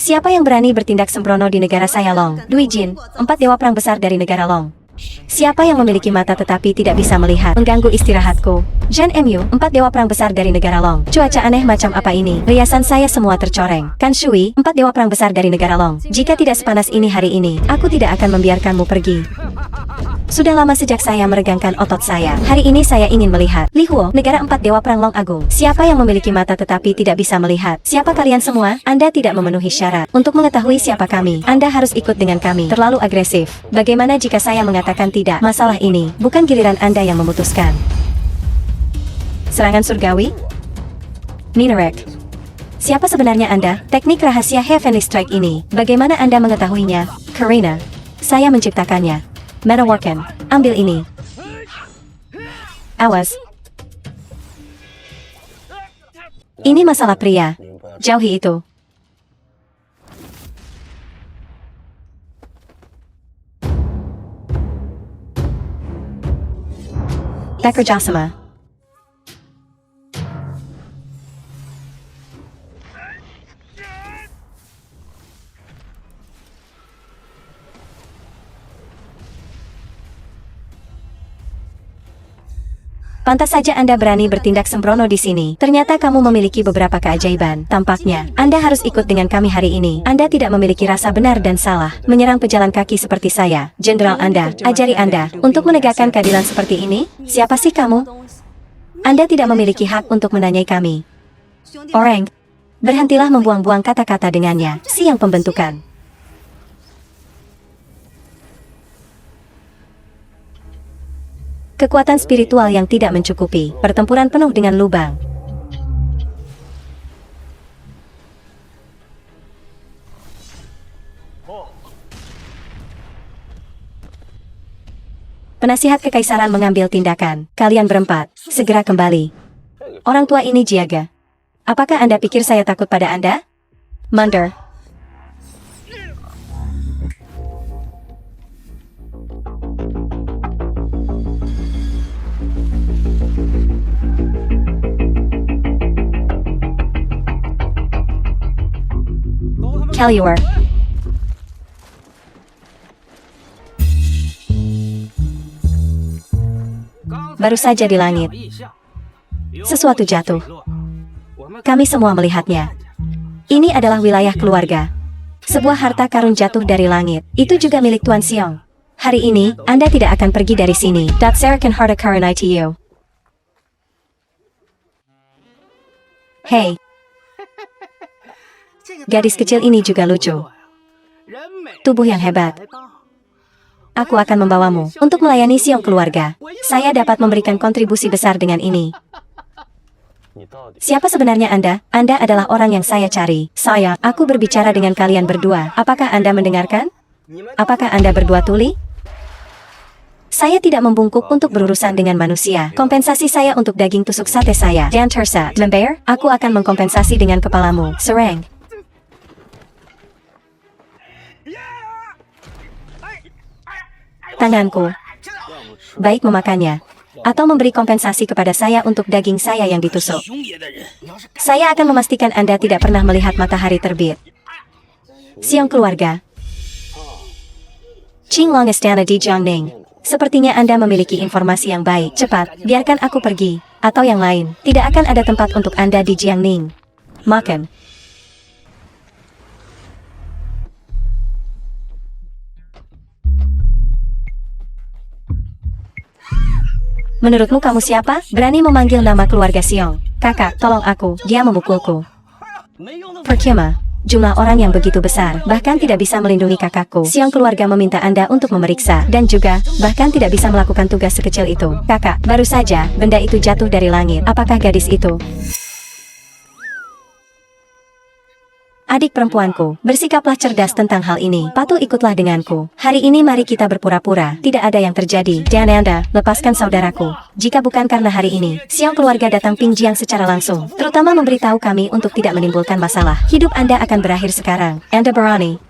Siapa yang berani bertindak sembrono di negara saya Long? Dui Jin, 4 dewa perang besar dari negara Long. Siapa yang memiliki mata tetapi tidak bisa melihat, mengganggu istirahatku? Zhan Mu, 4 dewa perang besar dari negara Long. Cuaca aneh macam apa ini? Riasan saya semua tercoreng. Kan Shui, 4 dewa perang besar dari negara Long. Jika tidak sepanas ini hari ini, aku tidak akan membiarkanmu pergi. Sudah lama sejak saya meregangkan otot saya. Hari ini saya ingin melihat. Li Huo, negara 4 dewa perang Long Agung. Siapa yang memiliki mata tetapi tidak bisa melihat? Siapa kalian semua? Anda tidak memenuhi syarat. Untuk mengetahui siapa kami, Anda harus ikut dengan kami. Terlalu agresif. Bagaimana jika saya mengatakan tidak? Masalah ini, bukan giliran Anda yang memutuskan. Serangan surgawi? Minarak. Siapa sebenarnya Anda? Teknik rahasia Heavenly Strike ini, bagaimana Anda mengetahuinya? Karina. Saya menciptakannya. Metaworken, ambil ini. Awas. Ini masalah pria. Jauhi itu. Bekerjasama. Pantas saja Anda berani bertindak sembrono di sini. Ternyata kamu memiliki beberapa keajaiban. Tampaknya, Anda harus ikut dengan kami hari ini. Anda tidak memiliki rasa benar dan salah. Menyerang pejalan kaki seperti saya. Jenderal Anda, ajari Anda. Untuk menegakkan keadilan seperti ini, siapa sih kamu? Anda tidak memiliki hak untuk menanyai kami. Orang, berhentilah membuang-buang kata-kata dengannya. Siang pembentukan. Kekuatan spiritual yang tidak mencukupi, pertempuran penuh dengan lubang. Penasihat kekaisaran mengambil tindakan. Kalian berempat, segera kembali. Orang tua ini Jiaga. Apakah Anda pikir saya takut pada Anda? Mundur. Kaluar. Baru saja di langit, sesuatu jatuh. Kami semua melihatnya. Ini adalah wilayah keluarga. Sebuah harta karun jatuh dari langit. Itu juga milik Tuan Xiong. Hari ini, Anda tidak akan pergi dari sini. Datsarakan harta karun itu. Hey. Gadis kecil ini juga lucu. Tubuh yang hebat. Aku akan membawamu untuk melayani Xiong keluarga. Saya dapat memberikan kontribusi besar dengan ini. Siapa sebenarnya Anda? Anda adalah orang yang saya cari. Aku berbicara dengan kalian berdua. Apakah Anda mendengarkan? Apakah Anda berdua tuli? Saya tidak membungkuk untuk berurusan dengan manusia. Kompensasi saya untuk daging tusuk sate saya. Dan tersat. Membayar? Aku akan mengkompensasi dengan kepalamu. Serang. Tanganku. Baik memakannya. Atau memberi kompensasi kepada saya untuk daging saya yang ditusuk. Saya akan memastikan Anda tidak pernah melihat matahari terbit. Xiong keluarga. Qinglong Istana di Jiangning. Sepertinya Anda memiliki informasi yang baik. Cepat, biarkan aku pergi. Atau yang lain, tidak akan ada tempat untuk Anda di Jiangning. Makan. Menurutmu kamu siapa? Berani memanggil nama keluarga Xiong. Kakak, tolong aku. Dia memukulku. Percuma. Jumlah orang yang begitu besar, bahkan tidak bisa melindungi kakakku. Xiong keluarga meminta Anda untuk memeriksa, dan juga, bahkan tidak bisa melakukan tugas sekecil itu. Kakak, baru saja, benda itu jatuh dari langit. Apakah gadis itu? Adik perempuanku, bersikaplah cerdas tentang hal ini. Patuh ikutlah denganku. Hari ini mari kita berpura-pura. Tidak ada yang terjadi. Dan Anda, lepaskan saudaraku. Jika bukan karena hari ini, Xiong keluarga datang Pingjiang secara langsung. Terutama memberitahu kami untuk tidak menimbulkan masalah. Hidup Anda akan berakhir sekarang. Anda berani.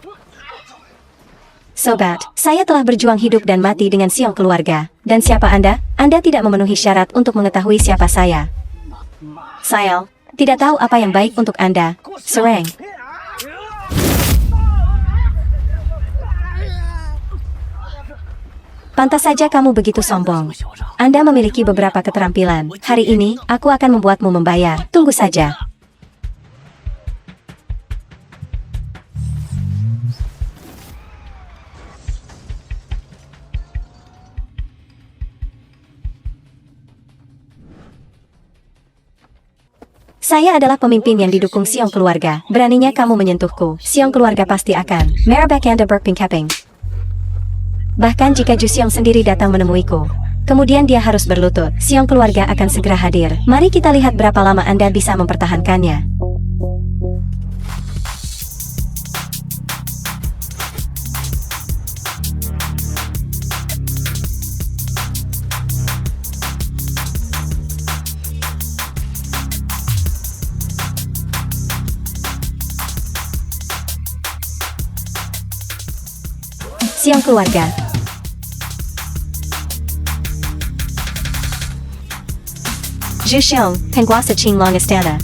Sobat, saya telah berjuang hidup dan mati dengan Xiong keluarga. Dan siapa Anda? Anda tidak memenuhi syarat untuk mengetahui siapa saya. Saya tidak tahu apa yang baik untuk Anda. Serang. Pantas saja kamu begitu sombong. Anda memiliki beberapa keterampilan. Hari ini, aku akan membuatmu membayar. Tunggu saja. Saya adalah pemimpin yang didukung Siong keluarga. Beraninya kamu menyentuhku, Siong keluarga pasti akan merabak Anda berping-kaping. Bahkan jika Ju Siong sendiri datang menemuiku, kemudian dia harus berlutut, Siong keluarga akan segera hadir. Mari kita lihat berapa lama Anda bisa mempertahankannya. Siong keluarga. Zhu Xiong, Penguasa Qinglong Istana.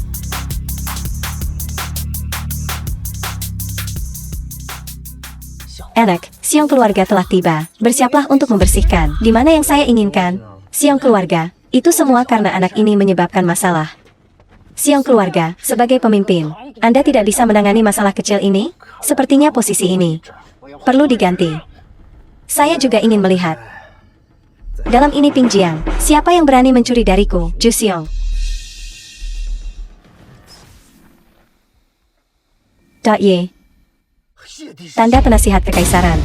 Anak, Siong keluarga telah tiba. Bersiaplah untuk membersihkan. Di mana yang saya inginkan? Siong keluarga, itu semua karena anak ini menyebabkan masalah. Siong keluarga, sebagai pemimpin, Anda tidak bisa menangani masalah kecil ini? Sepertinya posisi ini perlu diganti. Saya juga ingin melihat. Dalam ini Ping Jiang, siapa yang berani mencuri dariku? Ju Xiong. Ye. Tanda penasihat kekaisaran.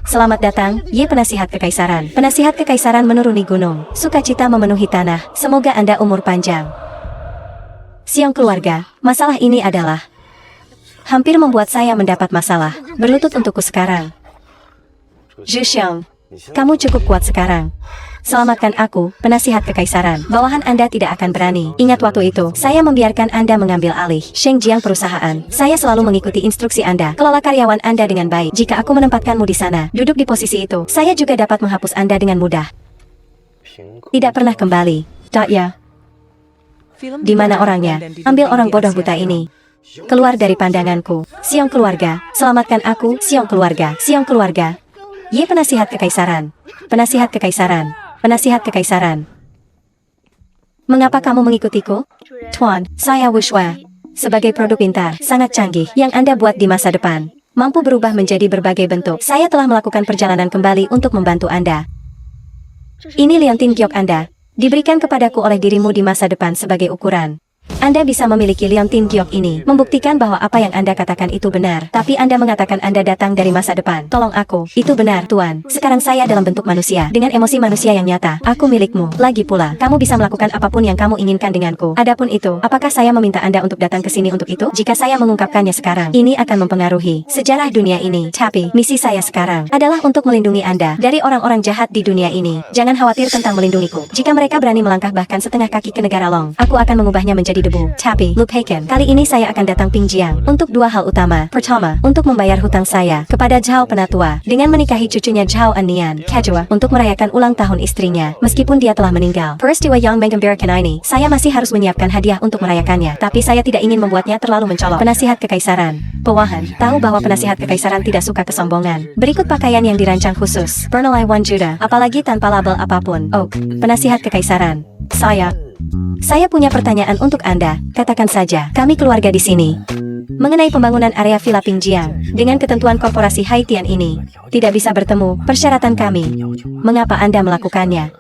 Selamat datang, Ye penasihat kekaisaran. Penasihat kekaisaran menuruni gunung. Sukacita memenuhi tanah. Semoga Anda umur panjang. Siong keluarga, masalah ini adalah hampir membuat saya mendapat masalah. Berlutut untukku sekarang. Zhu Xiong, kamu cukup kuat sekarang. Selamatkan aku, penasihat kekaisaran. Bawahan Anda tidak akan berani. Ingat waktu itu, saya membiarkan Anda mengambil alih Sheng Jiang perusahaan. Saya selalu mengikuti instruksi Anda. Kelola karyawan Anda dengan baik. Jika aku menempatkanmu di sana, duduk di posisi itu, saya juga dapat menghapus Anda dengan mudah. Tidak pernah kembali. Ya. Di mana orangnya? Ambil orang bodoh buta ini. Keluar dari pandanganku. Siong keluarga, selamatkan aku, Siong keluarga. Siong keluarga. Ye penasihat kekaisaran. Penasihat kekaisaran. Penasihat kekaisaran. Mengapa kamu mengikutiku? Tuan, saya Wu Shui. Sebagai produk pintar, sangat canggih, yang Anda buat di masa depan, mampu berubah menjadi berbagai bentuk. Saya telah melakukan perjalanan kembali untuk membantu Anda. Ini liontin giok Anda. Diberikan kepadaku oleh dirimu di masa depan sebagai ukuran. Anda bisa memiliki liontin giok ini, membuktikan bahwa apa yang Anda katakan itu benar. Tapi Anda mengatakan Anda datang dari masa depan. Tolong aku. Itu benar, Tuan. Sekarang saya dalam bentuk manusia, dengan emosi manusia yang nyata. Aku milikmu. Lagi pula, kamu bisa melakukan apapun yang kamu inginkan denganku. Adapun itu, apakah saya meminta Anda untuk datang ke sini untuk itu? Jika saya mengungkapkannya sekarang, ini akan mempengaruhi sejarah dunia ini. Tapi, misi saya sekarang adalah untuk melindungi Anda dari orang-orang jahat di dunia ini. Jangan khawatir tentang melindungiku. Jika mereka berani melangkah bahkan setengah kaki ke negara Long, aku akan mengubahnya menjadi debu. Tapi, Luke Haken, kali ini saya akan datang Ping Jiang untuk dua hal utama. Pertama, untuk membayar hutang saya kepada Zhao Penatua dengan menikahi cucunya Zhao Anian. Kedua, untuk merayakan ulang tahun istrinya meskipun dia telah meninggal. Peristiwa yang menggembirakan ini, saya masih harus menyiapkan hadiah untuk merayakannya. Tapi saya tidak ingin membuatnya terlalu mencolok. Penasihat kekaisaran. Pewahan, tahu bahwa penasihat kekaisaran tidak suka kesombongan. Berikut pakaian yang dirancang khusus. Bernilai 1 juta, apalagi tanpa label apapun. Oak, penasihat kekaisaran. Saya punya pertanyaan untuk Anda. Katakan saja, kami keluarga di sini. Mengenai pembangunan area Villa Ping Jiang, dengan ketentuan korporasi Haitian ini, tidak bisa bertemu, persyaratan kami. Mengapa Anda melakukannya?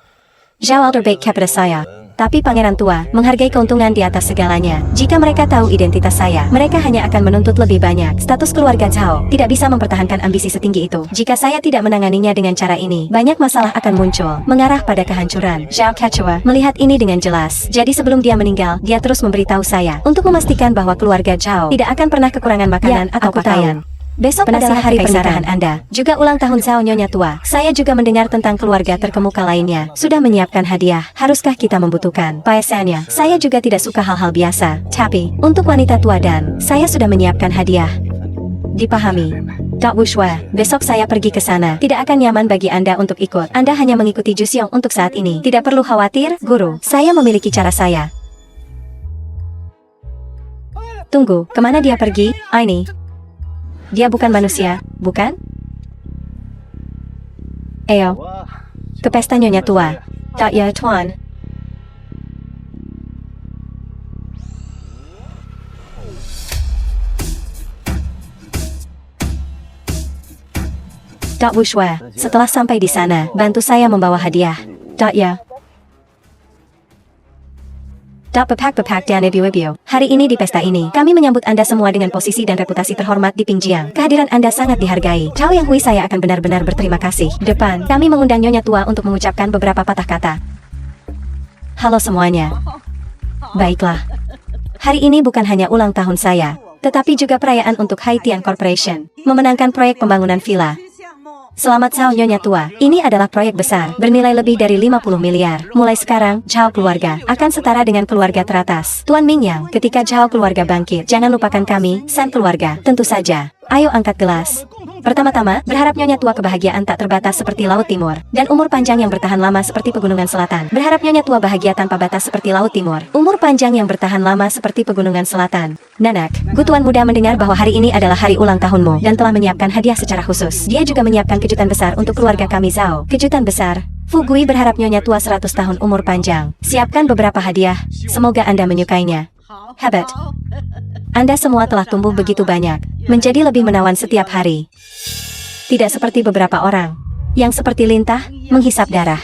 Zhao Alderbaik kepada saya. Tapi pangeran tua menghargai keuntungan di atas segalanya. Jika mereka tahu identitas saya, mereka hanya akan menuntut lebih banyak. Status keluarga Zhao tidak bisa mempertahankan ambisi setinggi itu. Jika saya tidak menanganinya dengan cara ini, banyak masalah akan muncul, mengarah pada kehancuran. Zhao Kachua melihat ini dengan jelas. Jadi sebelum dia meninggal, dia terus memberitahu saya untuk memastikan bahwa keluarga Zhao tidak akan pernah kekurangan makanan atau pakaian. Besok adalah hari pernikahan Anda, juga ulang tahun Zhao Nyonya tua. Saya juga mendengar tentang keluarga terkemuka lainnya. Sudah menyiapkan hadiah, haruskah kita membutuhkan? Paesannya, saya juga tidak suka hal-hal biasa. Tapi, untuk wanita tua dan, saya sudah menyiapkan hadiah. Dipahami. Dok Wu Shui, besok saya pergi ke sana. Tidak akan nyaman bagi Anda untuk ikut. Anda hanya mengikuti Ju Xiong untuk saat ini. Tidak perlu khawatir, Guru. Saya memiliki cara saya. Tunggu, kemana dia pergi? Ini. Dia bukan manusia, bukan? Ayo, ke pesta Nyonya Tua. Tak ya, Tuan. Dok Wushue, setelah sampai di sana, bantu saya membawa hadiah. Dok ya. Dok Pepak dan Ibu-Ibu, hari ini di pesta ini, kami menyambut Anda semua dengan posisi dan reputasi terhormat di Pingjiang. Kehadiran Anda sangat dihargai. Chao Yang Hui, saya akan benar-benar berterima kasih. Depan, kami mengundang Nyonya Tua untuk mengucapkan beberapa patah kata. Halo semuanya. Baiklah. Hari ini bukan hanya ulang tahun saya, tetapi juga perayaan untuk Haitian Corporation, memenangkan proyek pembangunan villa. Selamat Chao Nyonya Tua, ini adalah proyek besar, bernilai lebih dari 50 miliar. Mulai sekarang, Chao keluarga akan setara dengan keluarga teratas. Tuan Mingyang, ketika Chao keluarga bangkit, jangan lupakan kami, San keluarga, tentu saja. Ayo angkat gelas. Pertama-tama, berharap Nyonya Tua kebahagiaan tak terbatas seperti Laut Timur, dan umur panjang yang bertahan lama seperti Pegunungan Selatan. Berharap Nyonya Tua bahagia tanpa batas seperti Laut Timur, umur panjang yang bertahan lama seperti Pegunungan Selatan. Nanak, Gutuan Muda mendengar bahwa hari ini adalah hari ulang tahunmu, dan telah menyiapkan hadiah secara khusus. Dia juga menyiapkan kejutan besar untuk keluarga kami Zhao. Kejutan besar? Fu Gui berharap Nyonya Tua 100 tahun umur panjang. Siapkan beberapa hadiah, semoga Anda menyukainya. Hebat. Anda semua telah tumbuh begitu banyak, menjadi lebih menawan setiap hari. Tidak seperti beberapa orang, yang seperti lintah, menghisap darah.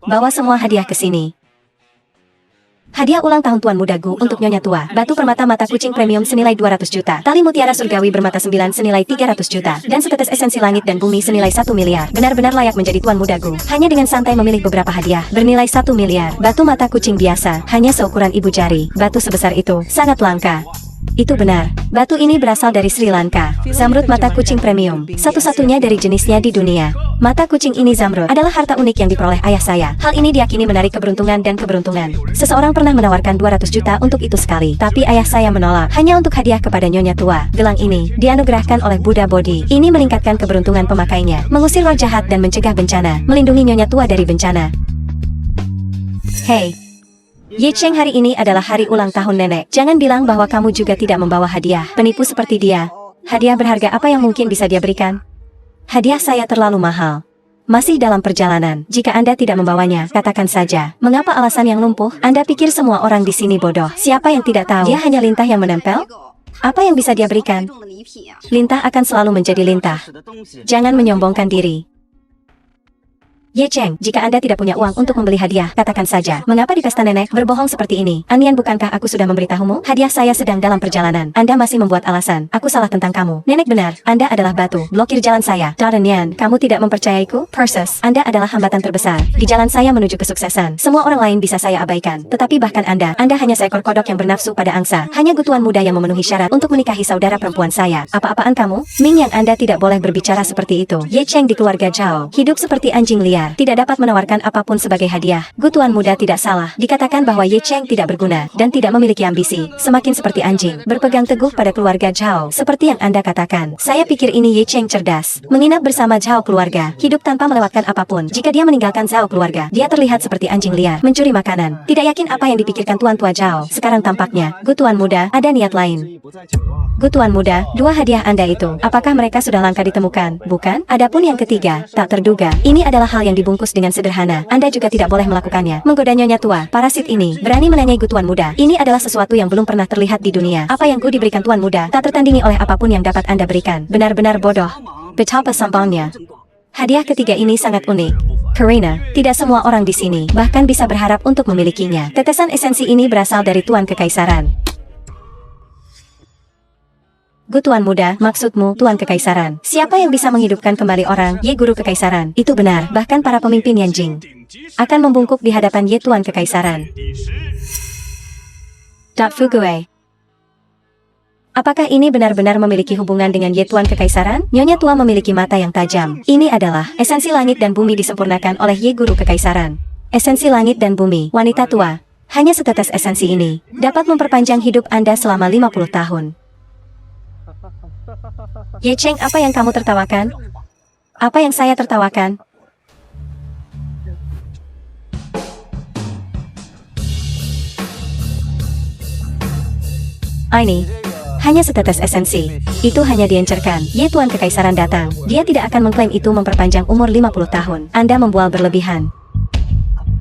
Bawa semua hadiah ke sini. Hadiah ulang tahun Tuan Muda Gu untuk Nyonya Tua. Batu permata mata kucing premium senilai 200 juta. Tali mutiara surgawi bermata 9 senilai 300 juta. Dan setetes esensi langit dan bumi senilai 1 miliar. Benar-benar layak menjadi Tuan Muda Gu. Hanya dengan santai memilih beberapa hadiah, bernilai 1 miliar. Batu mata kucing biasa, hanya seukuran ibu jari. Batu sebesar itu, sangat langka. Itu benar. Batu ini berasal dari Sri Lanka. Zamrud mata kucing premium, satu-satunya dari jenisnya di dunia. Mata kucing ini zamrud adalah harta unik yang diperoleh ayah saya. Hal ini diyakini menarik keberuntungan dan keberuntungan. Seseorang pernah menawarkan 200 juta untuk itu sekali, tapi ayah saya menolak. Hanya untuk hadiah kepada Nyonya Tua. Gelang ini dianugerahkan oleh Buddha Bodhi. Ini meningkatkan keberuntungan pemakainya, mengusir roh jahat dan mencegah bencana, melindungi Nyonya Tua dari bencana. Hey. Ye Cheng, hari ini adalah hari ulang tahun nenek. Jangan bilang bahwa kamu juga tidak membawa hadiah. Penipu seperti dia. Hadiah berharga apa yang mungkin bisa dia berikan? Hadiah saya terlalu mahal. Masih dalam perjalanan. Jika Anda tidak membawanya, katakan saja. Mengapa alasan yang lumpuh? Anda pikir semua orang di sini bodoh? Siapa yang tidak tahu? Dia hanya lintah yang menempel? Apa yang bisa dia berikan? Lintah akan selalu menjadi lintah. Jangan menyombongkan diri. Ye Cheng, jika Anda tidak punya uang untuk membeli hadiah, katakan saja. Mengapa di pesta nenek berbohong seperti ini? Anian, bukankah aku sudah memberitahumu? Hadiah saya sedang dalam perjalanan. Anda masih membuat alasan. Aku salah tentang kamu. Nenek benar. Anda adalah batu. Blokir jalan saya. Daranian, kamu tidak mempercayaiku? Persis, Anda adalah hambatan terbesar di jalan saya menuju kesuksesan. Semua orang lain bisa saya abaikan. Tetapi bahkan Anda hanya seekor kodok yang bernafsu pada angsa. Hanya Gutuan Muda yang memenuhi syarat untuk menikahi saudara perempuan saya. Apa-apaan kamu? Ming Yang, Anda tidak boleh berbicara seperti itu. Ye Cheng di keluarga Zhao hidup seperti anjing liar. Tidak dapat menawarkan apapun sebagai hadiah. Gutuan Muda tidak salah. Dikatakan bahwa Ye Cheng tidak berguna dan tidak memiliki ambisi. Semakin seperti anjing. Berpegang teguh pada keluarga Zhao. Seperti yang Anda katakan. Saya pikir ini Ye Cheng cerdas. Menginap bersama Zhao keluarga. Hidup tanpa melewatkan apapun. Jika dia meninggalkan Zhao keluarga, dia terlihat seperti anjing liar. Mencuri makanan. Tidak yakin apa yang dipikirkan Tuan Tua Zhao. Sekarang tampaknya, Gutuan Muda ada niat lain. Gutuan Muda, 2 hadiah Anda itu, apakah mereka sudah langka ditemukan? Bukan? Adapun yang ketiga, tak terduga. Ini adalah hal yang dibungkus dengan sederhana. Anda juga tidak boleh melakukannya. Menggoda Nyonya Tua. Parasit ini berani menanyai Gutuan Muda. Ini adalah sesuatu yang belum pernah terlihat di dunia. Apa yang diberikan Tuan Muda tak tertandingi oleh apapun yang dapat Anda berikan. Benar-benar bodoh. Betapa sombongnya. Hadiah ketiga ini sangat unik. Karina, tidak semua orang di sini bahkan bisa berharap untuk memilikinya. Tetesan esensi ini berasal dari Tuan Kekaisaran. Gutuan Muda, maksudmu Tuan Kekaisaran. Siapa yang bisa menghidupkan kembali orang? Ye Guru Kekaisaran. Itu benar, bahkan para pemimpin Yanjing akan membungkuk di hadapan Ye Tuan Kekaisaran. Fugue. Apakah ini benar-benar memiliki hubungan dengan Ye Tuan Kekaisaran? Nyonya Tua memiliki mata yang tajam. Ini adalah esensi langit dan bumi disempurnakan oleh Ye Guru Kekaisaran. Esensi langit dan bumi, wanita tua. Hanya setetes esensi ini dapat memperpanjang hidup Anda selama 50 tahun. Ye Cheng, apa yang kamu tertawakan? Apa yang saya tertawakan? Ini Hanya setetes esensi. Itu hanya diencerkan. Ye Tuan Kekaisaran datang. Dia tidak akan mengklaim itu memperpanjang umur 50 tahun. Anda membual berlebihan.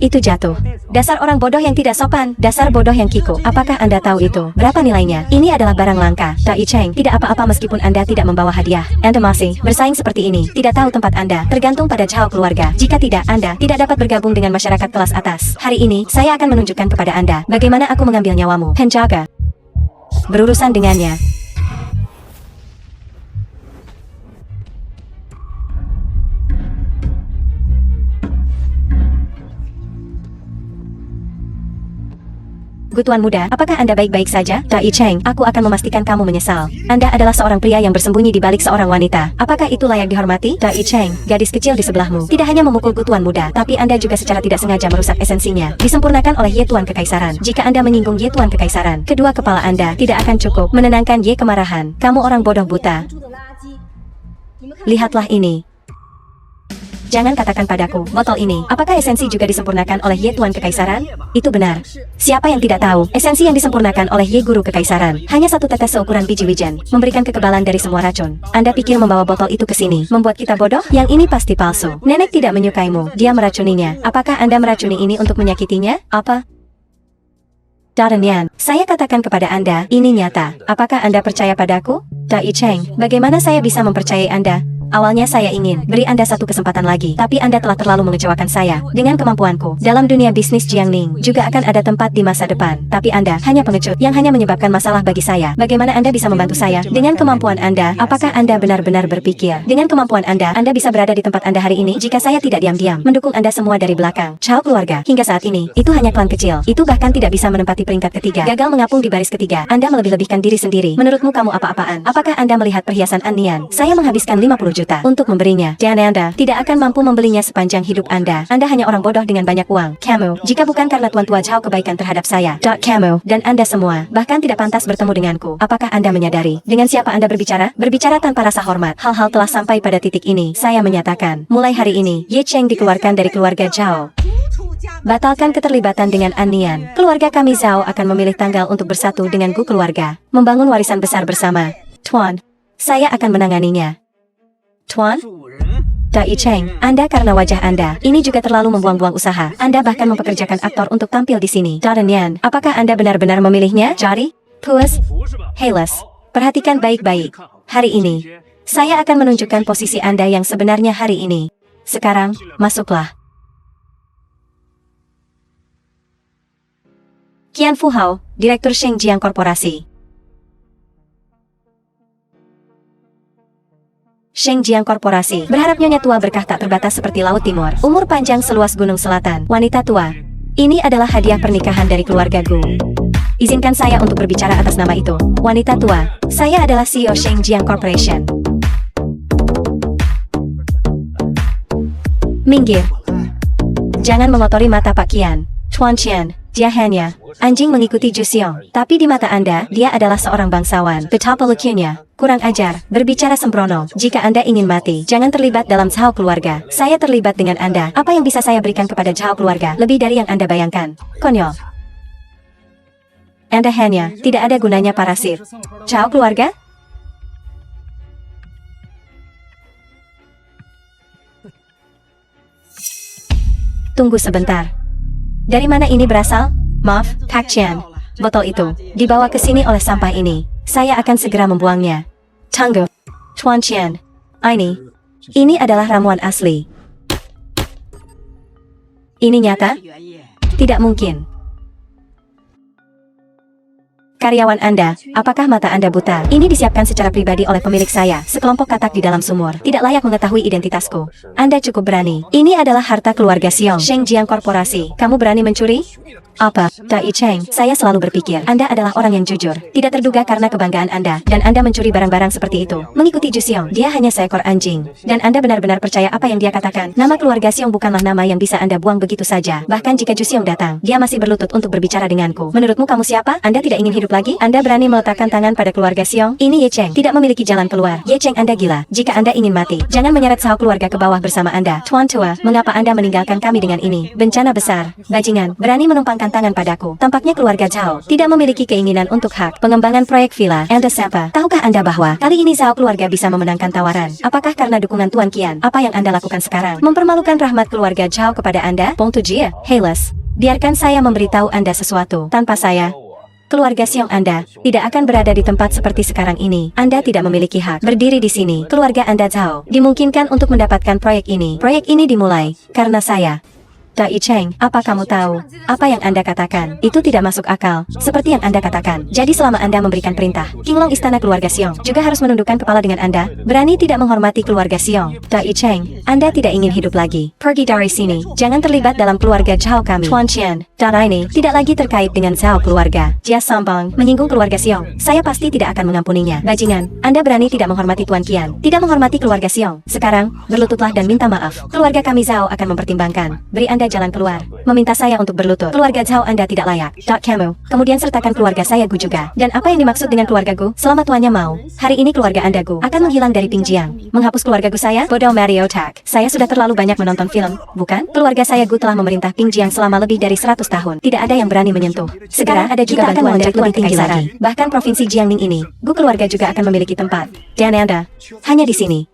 Itu jatuh. Dasar orang bodoh yang tidak sopan. Dasar bodoh yang kikuk. Apakah Anda tahu itu? Berapa nilainya? Ini adalah barang langka. Dai Cheng, tidak apa-apa meskipun Anda tidak membawa hadiah. Anda masih bersaing seperti ini. Tidak tahu tempat Anda. Tergantung pada Chao keluarga. Jika tidak, Anda tidak dapat bergabung dengan masyarakat kelas atas. Hari ini, saya akan menunjukkan kepada Anda bagaimana aku mengambil nyawamu. Penjaga. Berurusan dengannya. Tuan muda, apakah Anda baik-baik saja? Dai Cheng, aku akan memastikan kamu menyesal. Anda adalah seorang pria yang bersembunyi di balik seorang wanita. Apakah itu layak dihormati? Dai Cheng, gadis kecil di sebelahmu, tidak hanya memukul Tuan muda, tapi Anda juga secara tidak sengaja merusak esensinya. Disempurnakan oleh Ye Tuan Kekaisaran. Jika Anda menyinggung Ye Tuan Kekaisaran, kedua kepala Anda tidak akan cukup menenangkan Ye kemarahan. Kamu orang bodoh buta. Lihatlah ini. Jangan katakan padaku, botol ini, apakah esensi juga disempurnakan oleh Ye Tuan Kekaisaran? Itu benar. Siapa yang tidak tahu, esensi yang disempurnakan oleh Ye Guru Kekaisaran, hanya satu tetes seukuran biji wijen, memberikan kekebalan dari semua racun. Anda pikir membawa botol itu ke sini, membuat kita bodoh? Yang ini pasti palsu. Nenek tidak menyukaimu, dia meracuninya. Apakah Anda meracuni ini untuk menyakitinya? Apa? Darren, saya katakan kepada Anda, ini nyata. Apakah Anda percaya padaku? Dai Cheng, bagaimana saya bisa mempercayai Anda? Awalnya saya ingin beri Anda satu kesempatan lagi, tapi Anda telah terlalu mengecewakan saya. Dengan kemampuanku, dalam dunia bisnis Jiangning, juga akan ada tempat di masa depan. Tapi Anda hanya pengecut yang hanya menyebabkan masalah bagi saya. Bagaimana Anda bisa membantu saya? Dengan kemampuan Anda, apakah Anda benar-benar berpikir? Dengan kemampuan Anda bisa berada di tempat Anda hari ini jika saya tidak diam-diam mendukung Anda semua dari belakang. Chao keluarga, hingga saat ini, itu hanya klan kecil. Itu bahkan tidak bisa menempati peringkat ketiga. Gagal mengapung di baris ketiga. Anda melebih-lebihkan diri sendiri. Menurutmu kamu apa-apaan? Apakah Anda melihat perhiasan Anian? Saya menghabiskan 50 juta untuk memberinya, dan Anda tidak akan mampu membelinya sepanjang hidup Anda. Anda hanya orang bodoh dengan banyak uang. Kamu, jika bukan karena Tuan Tua Chao kebaikan terhadap saya, kamu, dan Anda semua, bahkan tidak pantas bertemu denganku. Apakah Anda menyadari, dengan siapa Anda berbicara? Berbicara tanpa rasa hormat. Hal-hal telah sampai pada titik ini. Saya menyatakan, mulai hari ini, Ye Cheng dikeluarkan dari keluarga Zhao. Batalkan keterlibatan dengan Anian. Keluarga kami Zhao akan memilih tanggal untuk bersatu dengan Gu keluarga. Membangun warisan besar bersama. Tuan, saya akan menanganinya. Tuan? Dai Cheng, Anda karena wajah Anda, ini juga terlalu membuang-buang usaha. Anda bahkan mempekerjakan aktor untuk tampil di sini. Darren, apakah Anda benar-benar memilihnya? Jari? Puas? Hales, perhatikan baik-baik. Hari ini, saya akan menunjukkan posisi Anda yang sebenarnya hari ini. Sekarang, masuklah. Qian Fu Hao, Direktur Shengjiang Korporasi. Shengjiang Korporasi berharap Nyonya tua berkah tak terbatas seperti Laut Timur, umur panjang seluas gunung selatan. Wanita tua, ini adalah hadiah pernikahan dari keluarga Gu. Izinkan saya untuk berbicara atas nama itu. Wanita tua, saya adalah CEO Shengjiang Corporation. Minggir. Jangan mengotori mata Pak Qian. Tuan Qian, dia hanya anjing mengikuti Ju Xiong. Tapi di mata Anda, dia adalah seorang bangsawan. Betapa lucunya. Kurang ajar, berbicara sembrono. Jika Anda ingin mati, jangan terlibat dalam Zhao keluarga. Saya terlibat dengan Anda. Apa yang bisa saya berikan kepada Zhao keluarga? Lebih dari yang Anda bayangkan. Konyol. Anda hanya tidak ada gunanya parasit. Zhao keluarga? Tunggu sebentar. Dari mana ini berasal? Maaf, Kak Qian. Botol itu dibawa ke sini oleh sampah ini. Saya akan segera membuangnya. Tunggu. Tuan Qian. Ini adalah ramuan asli. Ini nyata? Tidak mungkin. Karyawan Anda, apakah mata Anda buta? Ini disiapkan secara pribadi oleh pemilik saya, sekelompok katak di dalam sumur. Tidak layak mengetahui identitasku. Anda cukup berani. Ini adalah harta keluarga Xiong, Shengjiang Korporasi. Kamu berani mencuri? Apa? Dai Cheng, saya selalu berpikir, Anda adalah orang yang jujur. Tidak terduga karena kebanggaan Anda, dan Anda mencuri barang-barang seperti itu. Mengikuti Ju Xiong, dia hanya seekor anjing. Dan Anda benar-benar percaya apa yang dia katakan. Nama keluarga Xiong bukanlah nama yang bisa Anda buang begitu saja. Bahkan jika Ju Xiong datang, dia masih berlutut untuk berbicara denganku. Menurutmu kamu siapa? Anda tidak ingin hidup lagi? Anda berani meletakkan tangan pada keluarga Xiong? Ini Ye Cheng tidak memiliki jalan keluar. Ye Cheng, Anda gila. Jika Anda ingin mati, jangan menyeret Zhao keluarga ke bawah bersama Anda. Tuan tua, mengapa Anda meninggalkan kami dengan ini? Bencana besar. Bajingan, berani menumpangkan tangan padaku. Tampaknya keluarga Zhao tidak memiliki keinginan untuk hak pengembangan proyek villa Anda Sampa. Tahukah Anda bahwa kali ini Zhao keluarga bisa memenangkan tawaran? Apakah karena dukungan Tuan Qian? Apa yang Anda lakukan sekarang? Mempermalukan rahmat keluarga Zhao kepada Anda? Pong Tujie, Hales. Biarkan saya memberitahu Anda sesuatu. Tanpa saya, keluarga Xiong Anda tidak akan berada di tempat seperti sekarang ini. Anda tidak memiliki hak berdiri di sini. Keluarga Anda Zhao dimungkinkan untuk mendapatkan proyek ini. Proyek ini dimulai karena saya. Dai Cheng, apa kamu tahu? Apa yang Anda katakan? Itu tidak masuk akal. Seperti yang Anda katakan. Jadi selama Anda memberikan perintah, Qinglong istana keluarga Xiong juga harus menundukkan kepala dengan Anda. Berani tidak menghormati keluarga Xiong. Dai Cheng, Anda tidak ingin hidup lagi. Pergi dari sini. Jangan terlibat dalam keluarga Zhao kami. Tuan Qian, dan ini tidak lagi terkait dengan Zhao keluarga. Jia Sambang menyinggung keluarga Xiong. Saya pasti tidak akan mengampuninya. Bajingan, Anda berani tidak menghormati Tuan Qian, tidak menghormati keluarga Xiong. Sekarang, berlututlah dan minta maaf. Keluarga kami Zhao akan mempertimbangkan. Beri Anda jalan keluar. Meminta saya untuk berlutut. Keluarga Zhao Anda tidak layak. Kamu. Kemudian sertakan keluarga saya Gu juga. Dan apa yang dimaksud dengan keluarga Gu? Selama tuannya mau, hari ini keluarga Anda Gu akan menghilang dari Pingjiang. Menghapus keluarga Gu saya? Bodoh Mario Tak. Saya sudah terlalu banyak menonton film, bukan? Keluarga saya Gu telah memerintah Pingjiang selama lebih dari 100 tahun. Tidak ada yang berani menyentuh. Segera ada juga bantuan dari lebih tinggi lagi. Bahkan provinsi Jiangning ini, Gu keluarga juga akan memiliki tempat. Dan Anda hanya di sini.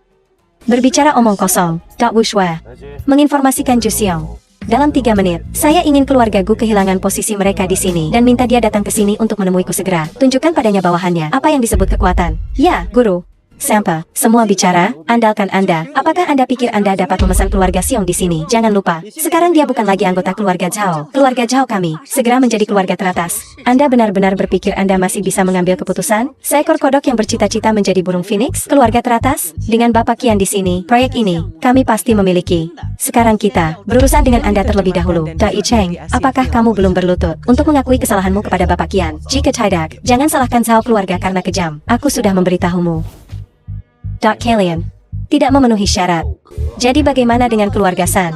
Berbicara omong kosong. Wu Shua menginformasikan Ju Xiong. Dalam 3 menit, saya ingin keluarga Gu kehilangan posisi mereka di sini dan minta dia datang ke sini untuk menemuiku segera. Tunjukkan padanya bawahannya. Apa yang disebut kekuatan? Ya, guru. Sampa, semua bicara, andalkan Anda. Apakah Anda pikir Anda dapat memesan keluarga Xiong di sini? Jangan lupa, sekarang dia bukan lagi anggota keluarga Zhao. Keluarga Zhao kami, segera menjadi keluarga teratas. Anda benar-benar berpikir Anda masih bisa mengambil keputusan? Seekor kodok yang bercita-cita menjadi burung phoenix? Keluarga teratas? Dengan Bapak Qian di sini, proyek ini, kami pasti memiliki. Sekarang kita, berurusan dengan Anda terlebih dahulu. Dai Cheng, apakah kamu belum berlutut untuk mengakui kesalahanmu kepada Bapak Qian? Jika tidak, jangan salahkan Zhao keluarga karena kejam. Aku sudah memberitahumu. Kalian tidak memenuhi syarat. Jadi bagaimana dengan keluarga San?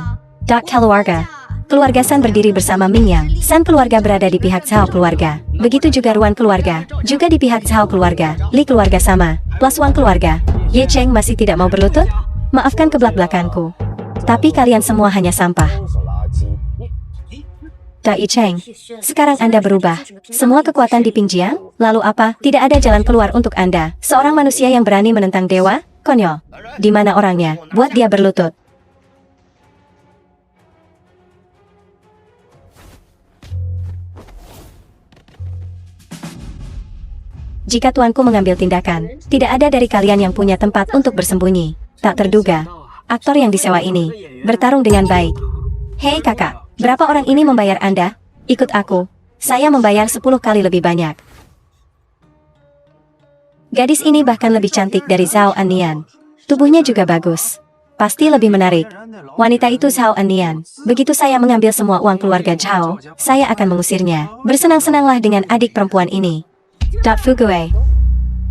Keluarga. Keluarga San berdiri bersama Ming Yang. San keluarga berada di pihak Zhao keluarga. Begitu juga Ruan keluarga, juga di pihak Zhao keluarga. Li keluarga sama, plus Wang keluarga. Ye Cheng masih tidak mau berlutut? Maafkan kebelak-belakanku. Tapi kalian semua hanya sampah. Dai Cheng, sekarang Anda berubah. Semua kekuatan di Pingjiang? Lalu apa? Tidak ada jalan keluar untuk Anda. Seorang manusia yang berani menentang dewa? Konyol. Di mana orangnya? Buat dia berlutut. Jika tuanku mengambil tindakan, tidak ada dari kalian yang punya tempat untuk bersembunyi. Tak terduga, aktor yang disewa ini bertarung dengan baik. Hei kakak. Berapa orang ini membayar Anda? Ikut aku. Saya membayar 10 kali lebih banyak. Gadis ini bahkan lebih cantik dari Zhao Anian. Tubuhnya juga bagus. Pasti lebih menarik. Wanita itu Zhao Anian. Begitu saya mengambil semua uang keluarga Zhao, saya akan mengusirnya. Bersenang-senanglah dengan adik perempuan ini. Fugue.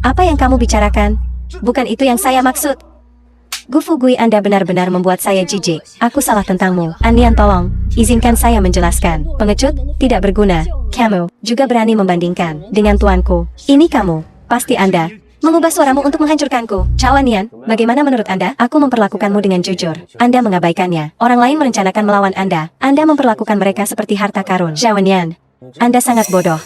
Apa yang kamu bicarakan? Bukan itu yang saya maksud. Gu Fugui, Anda benar-benar membuat saya jijik. Aku salah tentangmu. Anian, tolong, izinkan saya menjelaskan. Pengecut, tidak berguna. Kamu juga berani membandingkan dengan tuanku. Ini kamu. Pasti Anda mengubah suaramu untuk menghancurkanku. Cao Anian, bagaimana menurut Anda? Aku memperlakukanmu dengan jujur. Anda mengabaikannya. Orang lain merencanakan melawan Anda. Anda memperlakukan mereka seperti harta karun. Zhao Anian, Anda sangat bodoh.